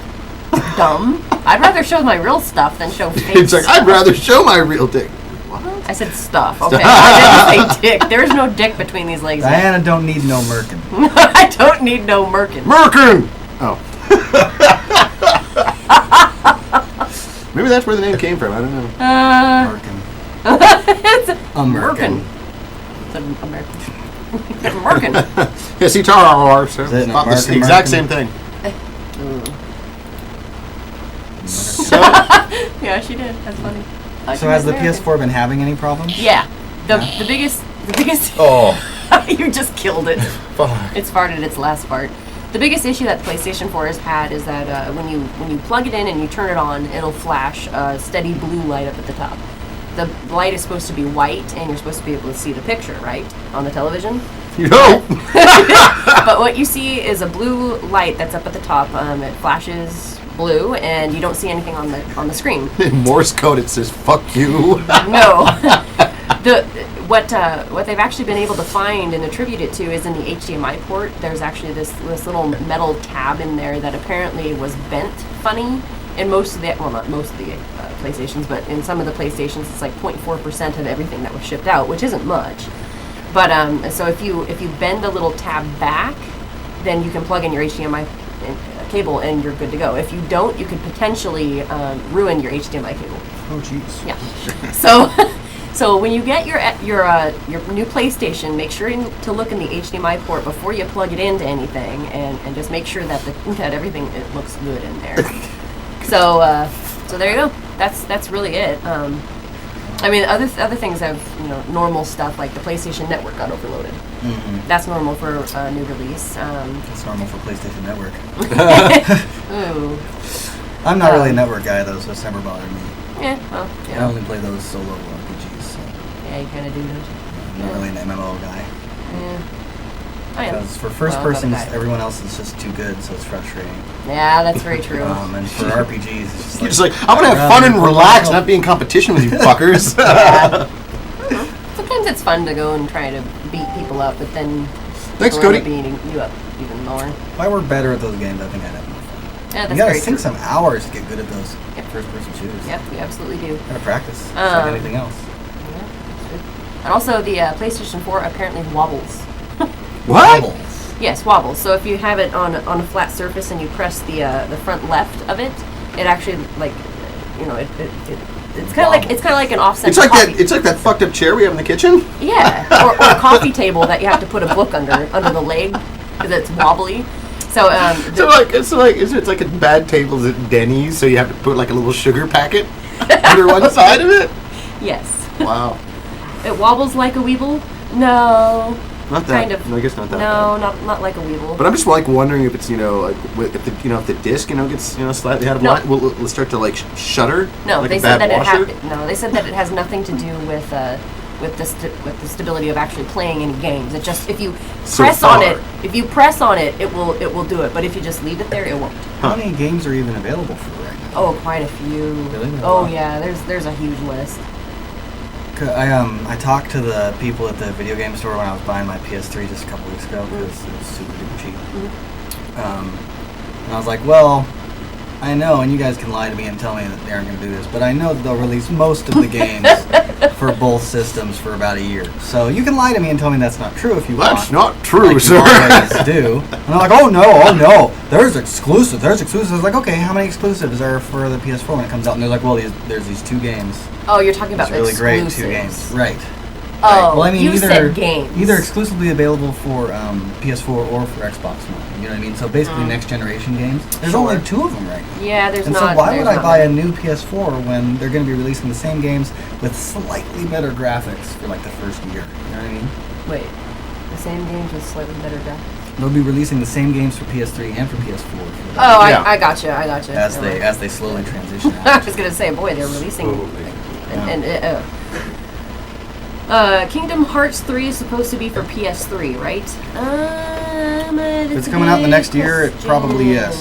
dumb. I'd rather show my real stuff than show fake It's like stuff. I'd rather show my real dick. What? I said stuff. Okay. I didn't say dick. There's no dick between these legs. Diana don't need no Merkin. I don't need no merkin. Merkin! Oh. Maybe that's where the name came from. I don't know. Merkin. It's a American. It's an American. Merkin. Yes, he tar so Is it it's not the American exact Merkin? same thing. So, Yeah, she did. That's funny. So has the PS4 been having any problems? Yeah. The biggest oh, you just killed it. fuck. It's farted its last fart. The biggest issue that the PlayStation 4 has had is that when you plug it in and you turn it on, it'll flash a steady blue light up at the top. The light is supposed to be white, and you're supposed to be able to see the picture, right, on the television. You know? But what you see is a blue light that's up at the top. It flashes blue, and you don't see anything on the screen. In Morse code, it says "fuck you." No. What they've actually been able to find and attribute it to is in the HDMI port. There's actually this little metal tab in there that apparently was bent funny. In most of the, well, not most of the PlayStations, but in some of the PlayStations, it's like 0.4% of everything that was shipped out, which isn't much. But so if you bend the little tab back, then you can plug in your HDMI cable and you're good to go. If you don't, you could potentially ruin your HDMI cable. Oh, jeez. Yeah. So when you get your new PlayStation, make sure to look in the HDMI port before you plug it into anything, and just make sure that that everything it looks good in there. So there you go. That's really it. I mean, other things have normal stuff like the PlayStation Network got overloaded. Mm-hmm. That's normal for a new release. That's normal for PlayStation Network. Ooh. I'm not really a network guy though, so it's never bothered me. Yeah. Well. I Yeah. only play those solo RPGs, so Yeah. You kind of do, don't you? I'm not really an MMO guy. Yeah. I am. Because for first Well, persons, another guy. everyone else is just too good, so it's frustrating. Yeah, that's very true. And for RPGs, it's just You're like, just like, I want to have fun and relax, not be in competition with you fuckers. Yeah. Sometimes it's fun to go and try to beat people up, but then Thanks, people end up Cody. beating you up even more. If I were better at those games, I think I'd have more fun. Yeah, that's You gotta very sink true. some hours to get good at those Yep. first-person shooters. Yep, you absolutely do. Gotta practice, just like anything else. And also, the PlayStation 4 apparently wobbles. What? Bubbles. Yes, wobbles. So if you have it on a flat surface and you press the front left of it, it actually it's kind of like an offset. It's like coffee. that. It's like that fucked up chair we have in the kitchen. Yeah, or a coffee table that you have to put a book under the leg because it's wobbly. So It's like a bad tables at Denny's, so you have to put like a little sugar packet under one side of it. yes, Wow. it wobbles like a weeble. No, Not that. kind of. No, I guess not that. No, bad. not like a weeble. But I'm just like wondering if it's like if the disc gets slightly out of line, will it start to like shudder? No, like they a said bad that washer? they said that it has nothing to do with the stability of actually playing any games. It just if you So press far. on it, it will do it. But if you just leave it there, it won't. How many games are even available for right now? Oh, quite a few. Really? Oh Wow. yeah, there's a huge list. I talked to the people at the video game store when I was buying my PS3 just a couple weeks ago because it was super duper cheap. And I was like, well, I know, and you guys can lie to me and tell me that they aren't going to do this, but I know that they'll release most of the games for both systems for about a year. So you can lie to me and tell me that's not true if you want. That's not true, like sir. You always do. And they're like, oh no, there's exclusives. I was like, okay, how many exclusives are for the PS4 when it comes out? And they're like, well, there's these 2 games. Oh, you're talking about It's really great, 2 exclusives. games. Right. Oh, Well, I mean, you either, said games. Either exclusively available for PS4 or for Xbox One. You know what I mean? So basically, next generation games. There's only 2 of them right now. Yeah, there's And not. so why there's would I not buy a many. new PS4 when they're going to be releasing the same games with slightly better graphics for like the first year? You know what I mean? Wait, the same games with slightly better graphics. They'll be releasing the same games for PS3 and for PS4 for Oh, Yeah. I gotcha. as they slowly transition I out. was gonna say, boy, they're releasing. Yeah. Kingdom Hearts 3 is supposed to be for PS3, right? If it's coming out in the next year, it probably is.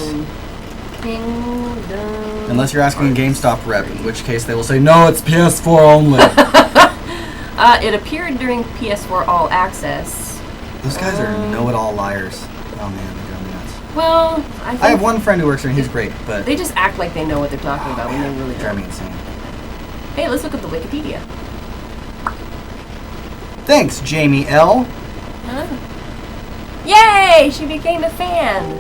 Kingdom. Unless you're asking a GameStop rep, in which case they will say, no, it's PS4 only. It appeared during PS4 All Access. Those guys are know-it-all liars. Oh man, they're driving me nuts. Well, I think I have one friend who works there and he's great, but they just act like they know what they're talking about when they really they drive me don't. insane. Hey, let's look at the Wikipedia. Thanks, Jamie L. Yay! She became a fan.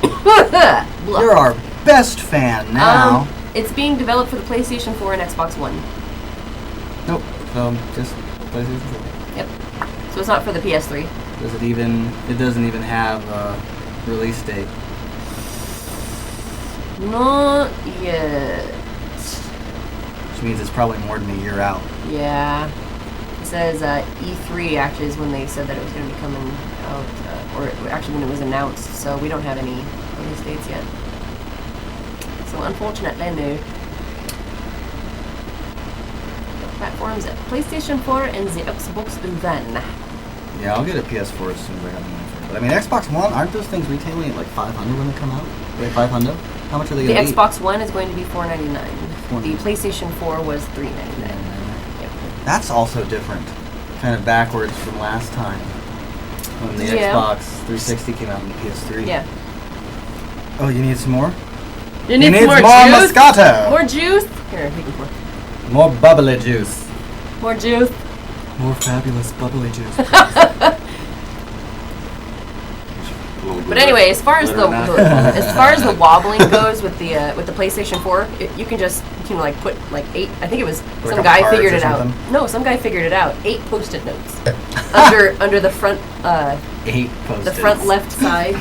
Bluff. You're our best fan now. It's being developed for the PlayStation 4 and Xbox One. Nope. Just PlayStation 4. Yep. So it's not for the PS3. It doesn't even have a release date. Not yet. Which means it's probably more than a year out. Yeah. It says E3 actually is when they said that it was going to be coming out, or actually when it was announced. So we don't have any release dates yet. So unfortunately, no. Platforms: PlayStation 4 and the Xbox One. Yeah, I'll get a PS4 as soon as I got the money for it. But I mean, Xbox One, aren't those things retailing at like $500 when they come out? Wait, $500? How much are they The going to be? Xbox One is going to be $499. The $499. PlayStation 4 was $399. Yep. That's also different. Kind of backwards from last time. When the Yeah. Xbox 360 came out and the PS3. Yeah. Oh, you need some more? You need some more juice? Moscato. More juice? Here, you can pour. More bubbly juice. More juice. More fabulous bubbly juice. But anyway, as far as the wobbling goes with the PlayStation 4, you can like put like 8. I think it was Like some a guy cards figured or it out. something? No, some guy figured it out. 8 Post-it notes under the front 8 post-its. the front left side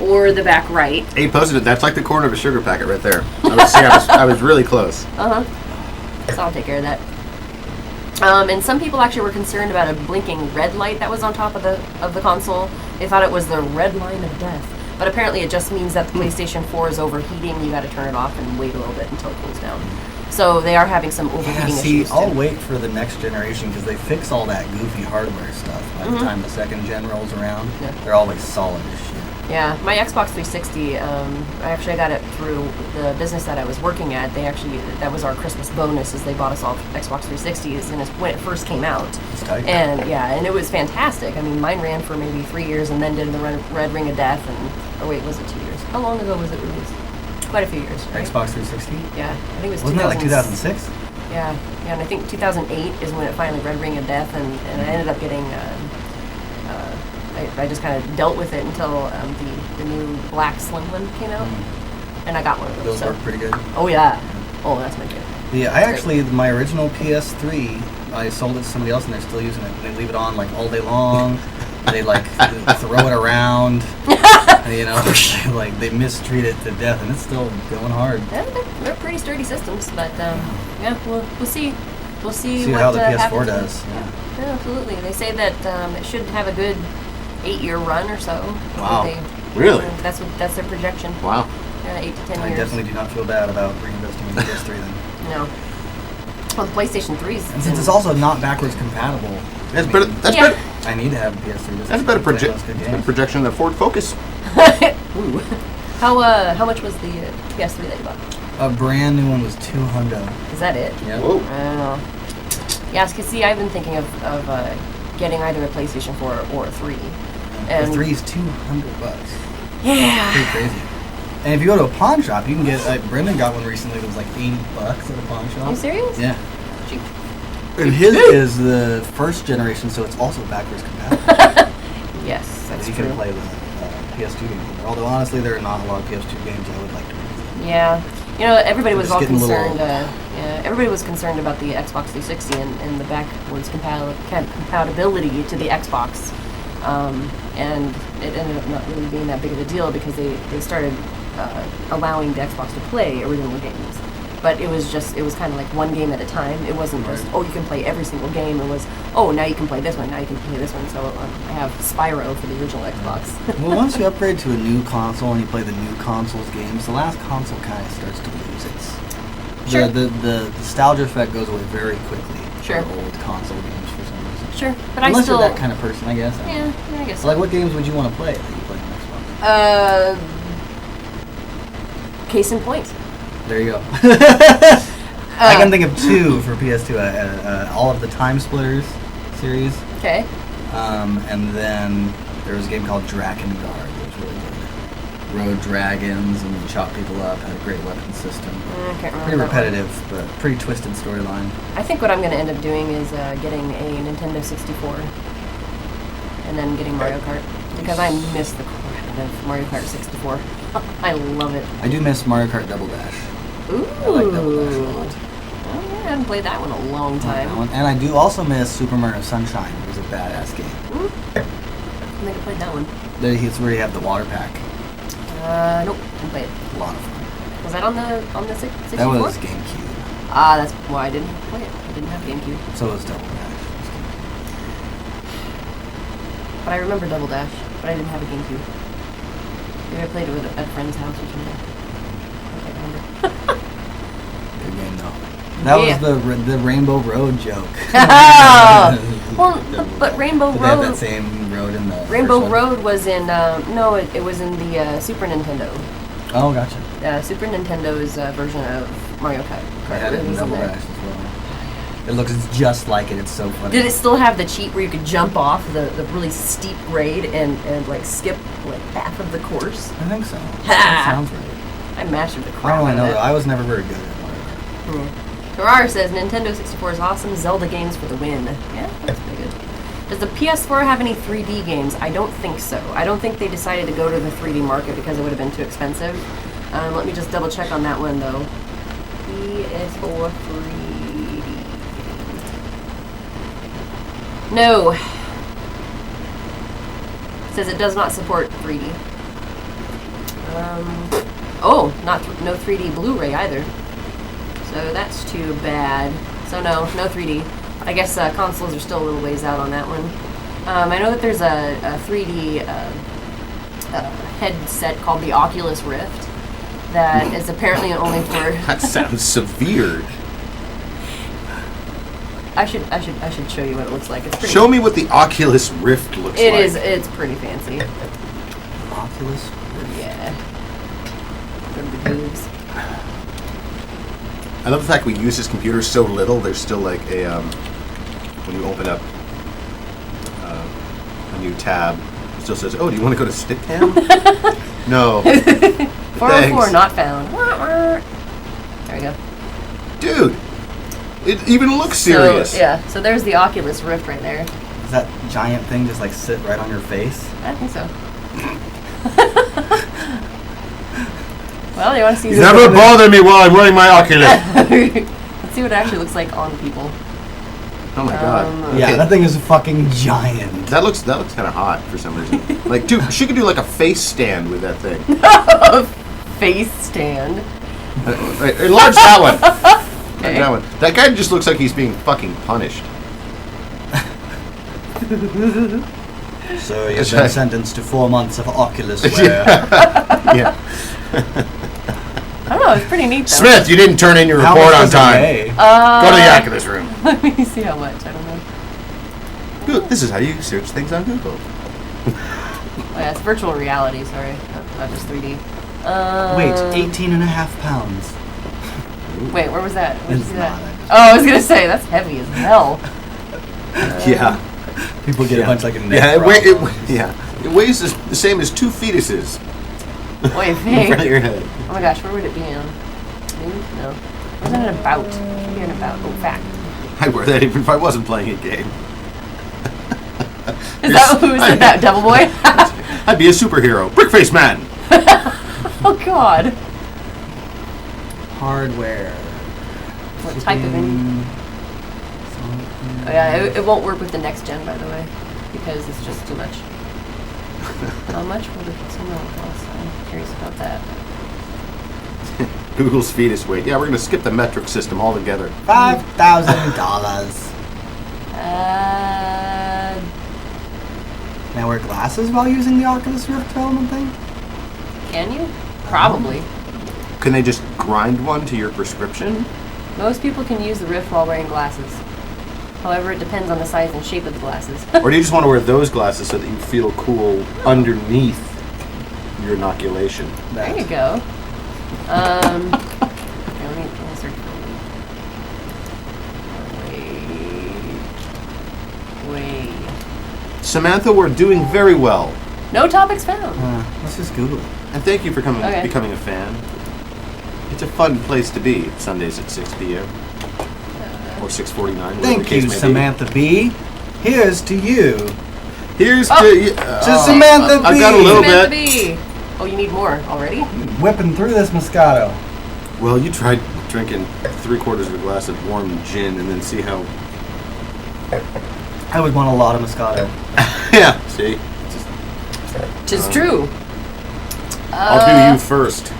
or the back right. 8 Post-it. That's like the corner of a sugar packet right there. I was really close. So I'll take care of that. And some people actually were concerned about a blinking red light that was on top of the console. They thought it was the red line of death. But apparently it just means that the PlayStation 4 is overheating. You got to turn it off and wait a little bit until it cools down. So So they are having some overheating issues. I'll too. wait for the next generation because they fix all that goofy hardware stuff. By the time the second gen rolls around, they're always solid as shit. Yeah, my Xbox 360, I got it through the business that I was working at. That was our Christmas bonus, is they bought us all Xbox 360s, and it's when it first came out. It's tight. And it was fantastic. I mean, mine ran for maybe 3 years, and then did the Red Ring of Death, or wait, was it 2 years? How long ago was it released? Quite a few years, right? Xbox 360? Yeah, I think it was Wasn't that like 2006? Yeah, and I think 2008 is when it finally Red Ring of Death, and I ended up getting... I just kind of dealt with it until the new black slim one came out, and I got one of those. Those work pretty good. Oh yeah. Oh, that's my favorite. Yeah, I actually, my original PS3, I sold it to somebody else and they're still using it. They leave it on like all day long. They like throw it around. You know, like they mistreat it to death, and it's still going hard. Yeah, they're pretty sturdy systems, but yeah, we'll see. We'll see what how the PS4 happens. does. Yeah, absolutely. They say that it should have a good 8-year run or so. Wow. Really? That's their projection. Wow. Yeah, 8 to 10 I years. definitely do not feel bad about reinvesting in the PS3 then. No. Well, the PlayStation 3's. And since it's also not backwards compatible, That's better. That's Yeah. better. I need to have a PS3. That's a better projection than Ford Focus. Ooh. How much was the PS3 that you bought? A brand new one was $200. Is that it? Yeah. Whoa. Oh. Yeah, because see, I've been thinking of getting either a PlayStation 4 or a 3. And The 3 is $200. yeah. Pretty crazy. And if you go to a pawn shop, you can get. Brendan got one recently that was like $80 at a pawn shop. Are you serious? Yeah. Cheap. And his is the first generation, so it's also backwards compatible. Yes, So that's you true. can play the PS2 games. Although honestly, there are not a lot of PS2 games I would like to revisit. Yeah, you know, everybody was Just all getting a little concerned. old. Everybody was concerned about the Xbox 360 and the backwards compatibility to the Xbox, and it ended up not really being that big of a deal because they started allowing the Xbox to play original games. But it was kind of like one game at a time. It wasn't just, oh, you can play every single game. It was, oh, now you can play this one, now you can play this one. So I have Spyro for the original Xbox. Well, once you upgrade to a new console and you play the new console's games, the last console kind of starts to lose its... Sure. The nostalgia effect goes away very quickly Sure. for old console games for some reason. Sure, but Unless I still... you're that kind of person, I guess. Yeah, I guess so. Like, what games would you want to play that you play on Xbox? Case in point. There you go. I can think of 2 for PS2. All of the Time Splitters series. Okay. And then there was a game called Drakengard that was really good. Rode dragons and chop people up, had a great weapon system. I can't remember. Pretty that one. repetitive, but pretty twisted storyline. I think what I'm going to end up doing is getting a Nintendo 64 and then getting Mario Kart because I miss the crap out of Mario Kart 64. I love it. I do miss Mario Kart Double Dash. Ooh. I like Double Dash a lot. Oh, yeah, I haven't played that one in a long time. And I do also miss Super Mario Sunshine. It was a badass game. I think I played that one. It's where you have the water pack. Nope, didn't play it. A lot of fun. Was that on the 64? That was GameCube. Ah, that's why I didn't play it. I didn't have GameCube. So was Double Dash. But I remember Double Dash, but I didn't have a GameCube. Maybe I played it at a friend's house or something. I can't remember. Good game though. That Yeah. was the Rainbow Road joke. Oh! Well, but Rainbow Did they have Road... that same road in the Rainbow first one? Road was in... no, it was in the Super Nintendo. Oh, gotcha. Super Nintendo's version of Mario Kart. I had it in was Double there. Dash as well. It looks just like it. It's so funny. Did it still have the cheat where you could jump off the really steep grade and like skip like half of the course? I think so. That sounds right. I mastered the I crap don't really out know of though. that. I was never very good at Mario Kart. Karar says Nintendo 64 is awesome. Zelda games for the win. Yeah, that's pretty good. Does the PS4 have any 3D games? I don't think so. I don't think they decided to go to the 3D market because it would have been too expensive. Let me just double check on that one though. PS4 3D. No. It says it does not support 3D. No 3D Blu-ray either. So that's too bad. So no 3D. I guess consoles are still a little ways out on that one. I know that there's a 3D headset called the Oculus Rift that is apparently only for... That sounds severe. I should show you what it looks like. It's pretty. Show me what the Oculus Rift looks like. It is. It's pretty fancy. Oculus. Yeah. Go to the boobs. I love the fact we use this computer so little. There's still like a when you open up a new tab, it still says, "Oh, do you want to go to StickCam?" No. 404 not found. There we go. Dude, it even looks serious. So, yeah. So there's the Oculus Rift right there. Does that giant thing just like sit right on your face? I think so. Well, you want to see? You never bother me while I'm wearing my Oculus. Let's see what it actually looks like on people. Oh my god. Yeah, Okay. that thing is fucking giant. That looks kind of hot for some reason. Like, dude, she could do like a face stand with that thing. Face stand. Enlarge that one. Okay. That one. That guy just looks like he's being fucking punished. So you've That's been right. sentenced to 4 months of Oculus wear. Yeah. I don't know. It's pretty neat though. Smith, you didn't turn in your How report much on does it time. weigh? Go to the Oculus room. Let me see how much. I don't know. Good. This is how you search things on Google. Oh, yeah, it's virtual reality. Sorry, not just 3D. Wait, 18 and a half pounds. Wait, where was that? Where'd you It's see not. that? Oh, I was gonna say that's heavy as hell. Yeah. People get a bunch like a neck Yeah. problem. It weighs the same as 2 fetuses Wait, in front of hey. your head. Oh my gosh, where would it be on? News? No. Wasn't it about? It should be an about. Oh, fact. I'd wear that even if I wasn't playing a game. Is that who said that? Devil Boy? I'd be a superhero. Brickface Man. Oh God. Hardware. What type of any? Oh yeah, it won't work with the next gen, by the way, because it's just too much. How much will the consumer cost? I'm curious about that. Google's fetus weight. Yeah, we're going to skip the metric system altogether. $5,000. Can I wear glasses while using the Oculus Rift development thing? Can you? Probably. Can they just grind one to your prescription? Most people can use the Rift while wearing glasses. However, it depends on the size and shape of the glasses. Or do you just want to wear those glasses so that you feel cool underneath your inoculation? There you go. Okay, let me search for Wait. Samantha, we're doing very well. No topics found. Let's just Google it. And thank you for Okay. becoming a fan. It's a fun place to be, Sundays at 6 p.m. Or 6:49. whatever the Thank case you, may be. Samantha B. Here's to you. Here's Oh. to you. Samantha I've got a B. little Samantha bit. B. Oh, you need more already? Whipping through this Moscato. Well, you tried drinking 3/4 of a glass of warm gin and then see how. I would want a lot of Moscato. Yeah, see? Tis true. I'll do you first.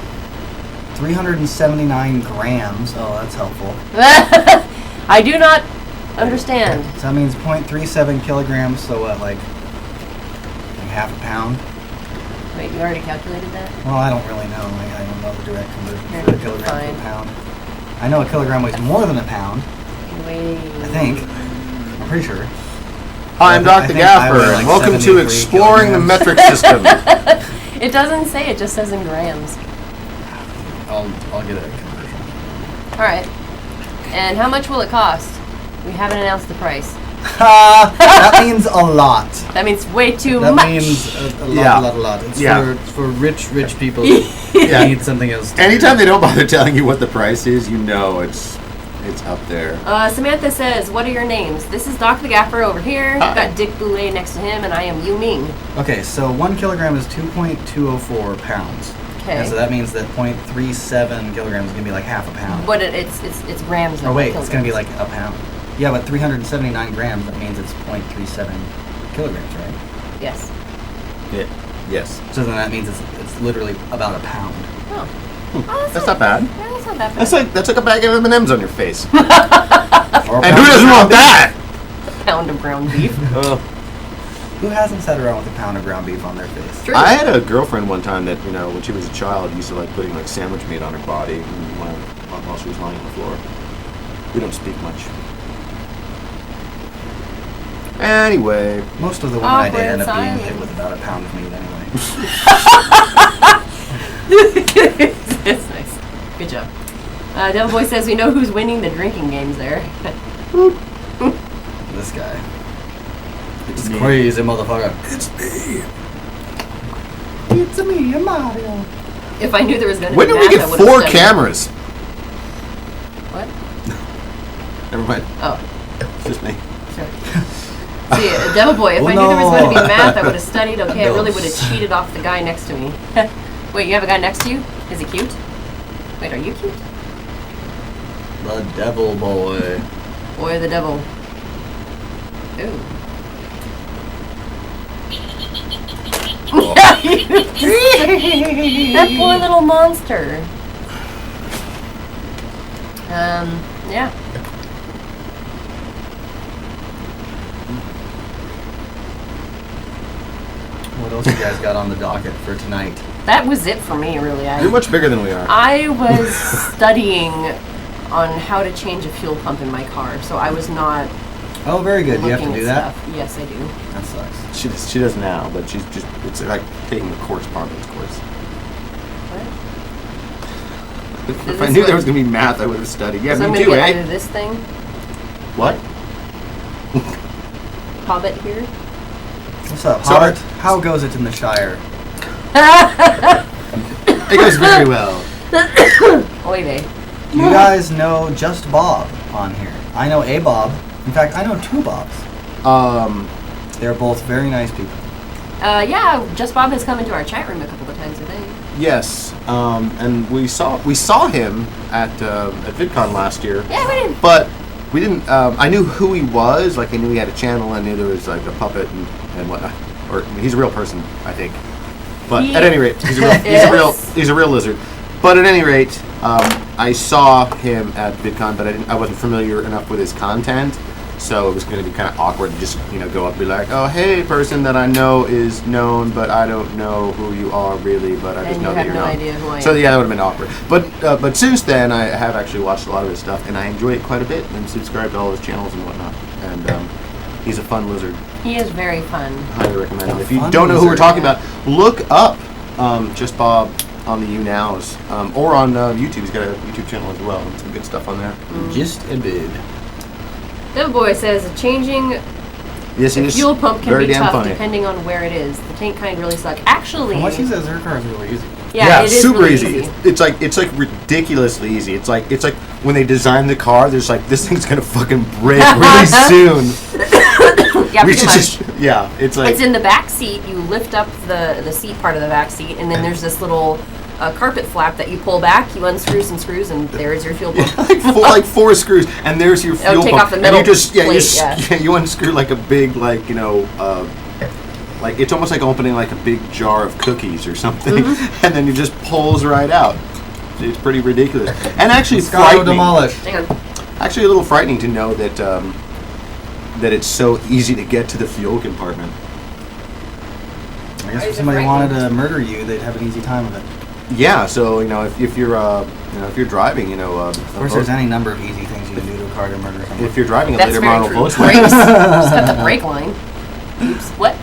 379 grams. Oh, that's helpful. I do not understand. So that means 0.37 kilograms. So what, like half a pound? Wait, you already calculated that? Well, I don't really know. I don't know the direct conversion Here, for a kilogram fine. to a pound. I know a kilogram weighs more than a pound. Wait. I think. I'm pretty sure. Hi, I'm I Dr. think I Gaffer, weigh and like welcome to 73 Exploring the kilograms. Metric System. It doesn't say, it just says in grams. I'll get a conversion. Alright. And how much will it cost? We haven't announced the price. That means a lot. That means way too That much. means a lot, Yeah. a lot. It's Yeah. for rich people Yeah. who need something else. To Anytime they don't bother telling you what the price is, you know it's up there. Samantha says, what are your names? This is Dr. Gaffer over here. Hi. I've got Dick Boulay next to him, and I am Yu Ming. Okay, so 1 kilogram is 2.204 pounds. Okay. And so that means that 0.37 kilograms is going to be like half a pound. But it's grams. Or not wait, it's going to be kilograms. like a pound. Yeah, but 379 grams, that means it's 0.37 kilograms, right? Yes. Yeah. Yes. So then that means it's literally about a pound. Oh. That's not bad. Yeah, that's not that bad. That's like a bag of M&Ms on your face. Or a And pound who of doesn't want ground that? Pound of ground beef. beef. Who hasn't sat around with a pound of ground beef on their face? True. I had a girlfriend one time that, when she was a child, used to like putting like sandwich meat on her body while she was lying on the floor. We don't speak much. Anyway. Most of the women I date end up being Awkward hit with about a pound of meat anyway. It's nice. Good job. Devil Boy says we know who's winning the drinking games there. This guy. It's crazy motherfucker. It's me. It's me, Mario. If I knew there was going to When be did we math, I get would've 4 studied. cameras? What? Never mind. Oh, It's just me. sorry. See, Devil Boy, if I knew there was going to be math, I would have studied. Okay, I really would have cheated off the guy next to me. Wait, you have a guy next to you? Is he cute? Wait, are you cute? The Devil Boy. Boy, the devil. Ooh. That poor little monster. Yeah. What else you guys got on the docket for tonight? That was it for me, really. You're much bigger than we are. I was studying on how to change a fuel pump in my car, so I was not Oh, very good. You have to looking do at that? stuff. Yes, I do. That sucks. She does now, but she's just, it's like taking a correspondence course. What? If Is I this knew what- there was going to be math, I would have studied. Yeah, So I'm me gonna too, get eh? either this thing, What? Hobbit here. What's up, So- Hart? How goes it in the Shire? It goes very well. Oy vey. You guys know Just Bob on here. I know a Bob. In fact, I know 2 Bobs. They're both very nice people. Yeah, Just Bob has come into our chat room a couple of times, I think. Yes, and we saw him at VidCon last year. Yeah, we did. But we didn't. I knew who he was. Like I knew he had a channel. I knew there was like a puppet and whatnot. Or he's a real person, I think. But He at any rate, he's a real lizard. But at any rate, I saw him at VidCon, but I wasn't familiar enough with his content, so it was going to be kind of awkward to just go up and be like, oh hey, person that I know is known, but I don't know who you are really, but I just And know you that have you're no known. idea who I am. So yeah, that would have been awkward. But since then, I have actually watched a lot of his stuff, and I enjoy it quite a bit, and subscribe to all his channels and whatnot. And he's a fun lizard. He is very fun. Highly recommend it. A If you fun don't know who we're lizard, talking yeah. about, look up Just Bob on the YouNows or on YouTube. He's got a YouTube channel as well, and some good stuff on there. Just a bit. Devil Boy says changing Yes, he the is. fuel pump can very be damn tough funny. depending on where it is. The tank kind really suck. Actually, From what she says, her car is really easy. yeah, it is super really easy. It's like ridiculously easy. It's like when they designed the car, there's like this thing's gonna fucking break really soon. Yeah, We pretty should much. just it's like It's in the back seat. You lift up the seat part of the back seat, and then there's this little carpet flap that you pull back. You unscrew some screws, and there's your fuel pump. like four screws, and there's your fuel take pump. off the And middle you just plate, you unscrew like a big like it's almost like opening like a big jar of cookies or something, Mm-hmm. and then it just pulls right out. It's pretty ridiculous, and actually Scotto frightening. demolished. Hang on. Actually, a little frightening to know that that it's so easy to get to the fuel compartment. I Why guess if is it somebody wanted frightening? to murder you, they'd have an easy time with it. Yeah, so if you're if you're driving, Of course, there's any number of easy things you can do to a car to murder someone. if you're driving a That's later very model true. Volkswagen. Brakes. Just got the brake line. Oops. What?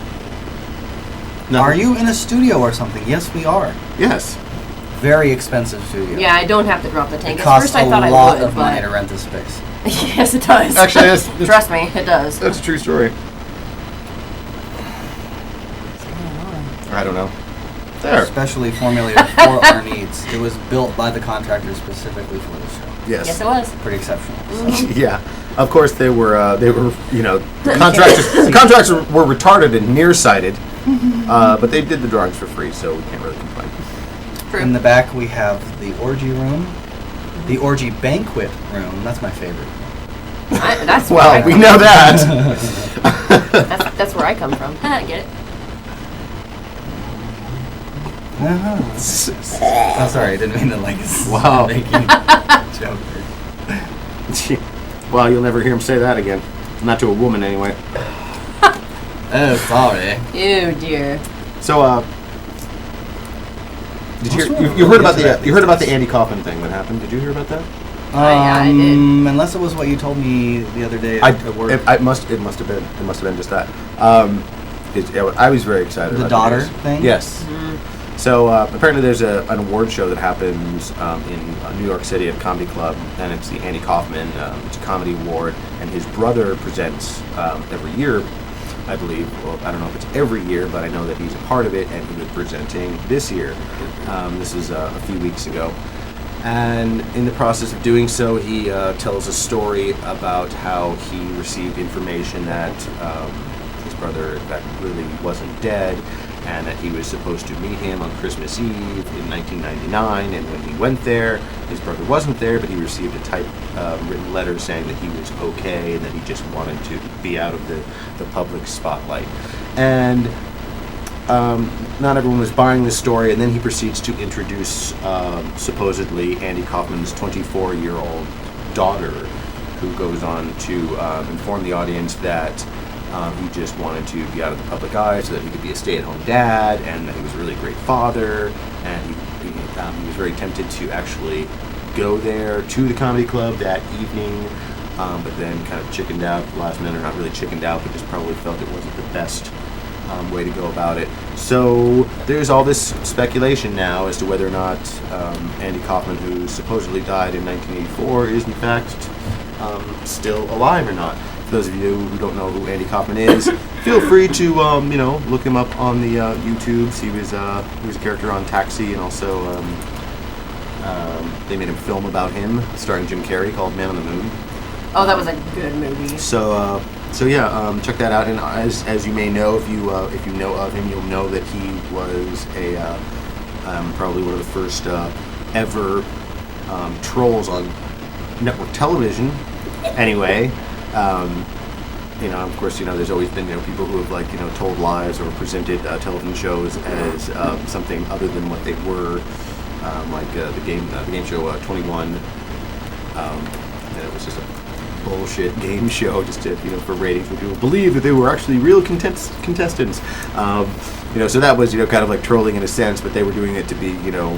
No. Are you in a studio or something? Yes, we are. Yes. Very expensive studio. Yeah, I don't have to drop the tank. It At costs first, I a thought I lot would, of money to but rent this space. yes, it does. Actually, that's Trust me, it does. that's a true story. I don't know. There. Especially formulated for our needs. It was built by the contractor specifically for this show. Yes. Yes, it was. Pretty exceptional. Yeah. Of course, they were the contractors were retarded and nearsighted, but they did the drawings for free, so we can't really complain. True. In the back, we have the orgy room, the orgy banquet room. That's my favorite. That's where I Well, we come know from. that. That's where I come from. Get it? Oh, sorry, I didn't mean to Wow. make you joke. Well, you'll never hear him say that again. Not to a woman, anyway. Oh, sorry. Ew, dear. So, did you What's wrong? you heard about We'll get to that the Andy these Kaufman thing that happened? Did you hear about that? I did. Unless it was what you told me the other day at work. It must have been just that. I was very excited. The about daughter this. thing? Yes. So apparently there's an award show that happens in New York City at a comedy club, and it's the Andy Kaufman. It's a comedy award, and his brother presents every year, I believe. Well, I don't know if it's every year, but I know that he's a part of it, and he was presenting this year. This is a few weeks ago. And in the process of doing so, he tells a story about how he received information that his brother, in fact, really wasn't dead, and that he was supposed to meet him on Christmas Eve in 1999. And when he went there, his brother wasn't there, but he received a written letter saying that he was okay and that he just wanted to be out of the public spotlight. And not everyone was buying this story, and then he proceeds to introduce supposedly Andy Kaufman's 24-year-old daughter, who goes on to inform the audience that he just wanted to be out of the public eye so that he could be a stay-at-home dad, and that he was a really great father, and he was very tempted to actually go there to the comedy club that evening, but then kind of chickened out at the last minute, or not really chickened out, but just probably felt it wasn't the best way to go about it. So there's all this speculation now as to whether or not Andy Kaufman, who supposedly died in 1984, is in fact still alive or not. For those of you who don't know who Andy Kaufman is, feel free to look him up on the YouTubes. He was a character on Taxi, and also they made a film about him starring Jim Carrey called Man on the Moon. Oh, that was a good movie. So yeah, check that out. And as you may know, if you know of him, you'll know that he was probably one of the first ever trolls on network television. Anyway, of course, there's always been people who have told lies or presented television shows as something other than what they were, like the game show 21. And it was just a bullshit game show just to for ratings, where people believe that they were actually real contestants. So that was kind of like trolling in a sense, but they were doing it to be to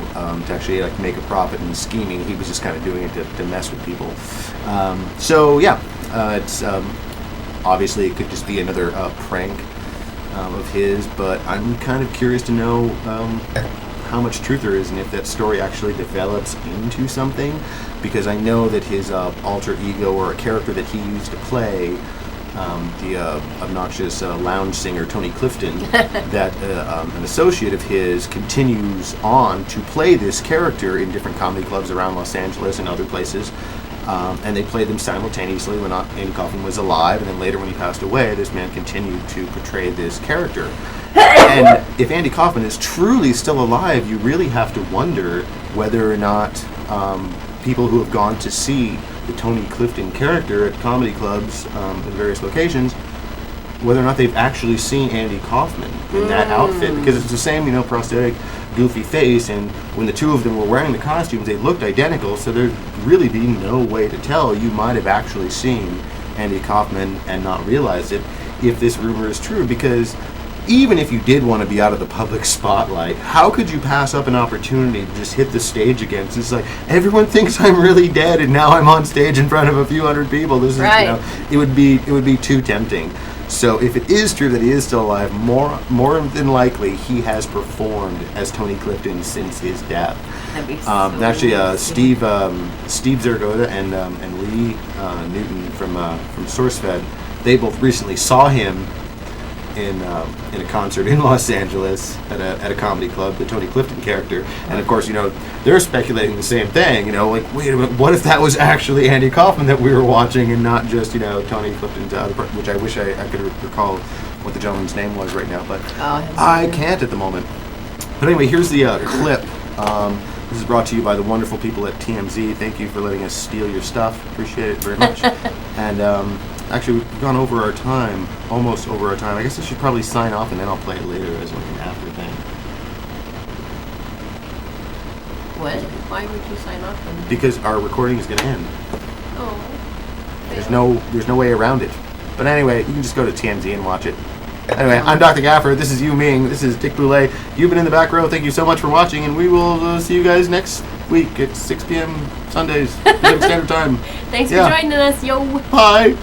actually make a profit and scheming. He was just kind of doing it to mess with people. It's obviously it could just be another prank of his, but I'm kind of curious to know how much truth there is, and if that story actually develops into something, because I know that his alter ego, or a character that he used to play, the obnoxious lounge singer Tony Clifton, that an associate of his continues on to play this character in different comedy clubs around Los Angeles and other places, and they played them simultaneously when Andy Kaufman was alive, and then later when he passed away, this man continued to portray this character. And if Andy Kaufman is truly still alive, you really have to wonder whether or not people who have gone to see the Tony Clifton character at comedy clubs in various locations, whether or not they've actually seen Andy Kaufman in that outfit, because it's the same, prosthetic, goofy face, and when the two of them were wearing the costumes, they looked identical, so there'd really be no way to tell. You might have actually seen Andy Kaufman and not realized it if this rumor is true, because even if you did want to be out of the public spotlight, how could you pass up an opportunity to just hit the stage again? It's like, everyone thinks I'm really dead, and now I'm on stage in front of a few hundred people. This is, right. It would be too tempting. So if it is true that he is still alive, more than likely he has performed as Tony Clifton since his death. That'd be so actually, Steve Zaragoza and Lee Newton from SourceFed, they both recently saw him in a concert in Los Angeles at a comedy club, the Tony Clifton character, and of course they're speculating the same thing. Wait a minute, what if that was actually Andy Kaufman that we were watching and not just Tony Clifton's other part, which I wish I could recall what the gentleman's name was right now, but I can't at the moment. But anyway, here's the clip. This is brought to you by the wonderful people at TMZ. Thank you for letting us steal your stuff. Appreciate it very much. And actually, we've gone over our time, almost over our time. I guess I should probably sign off, and then I'll play it later as like an after thing. What? Why would you sign off then? Because our recording is going to end. Oh. There's no way around it. But anyway, you can just go to TMZ and watch it. Anyway, I'm Dr. Gaffer. This is Yu Ming. This is Dick Boulay. You've been in the back row. Thank you so much for watching, and we will see you guys next week at 6 p.m. Sundays, Pacific Standard Time. Thanks Yeah. for joining us, yo. Bye.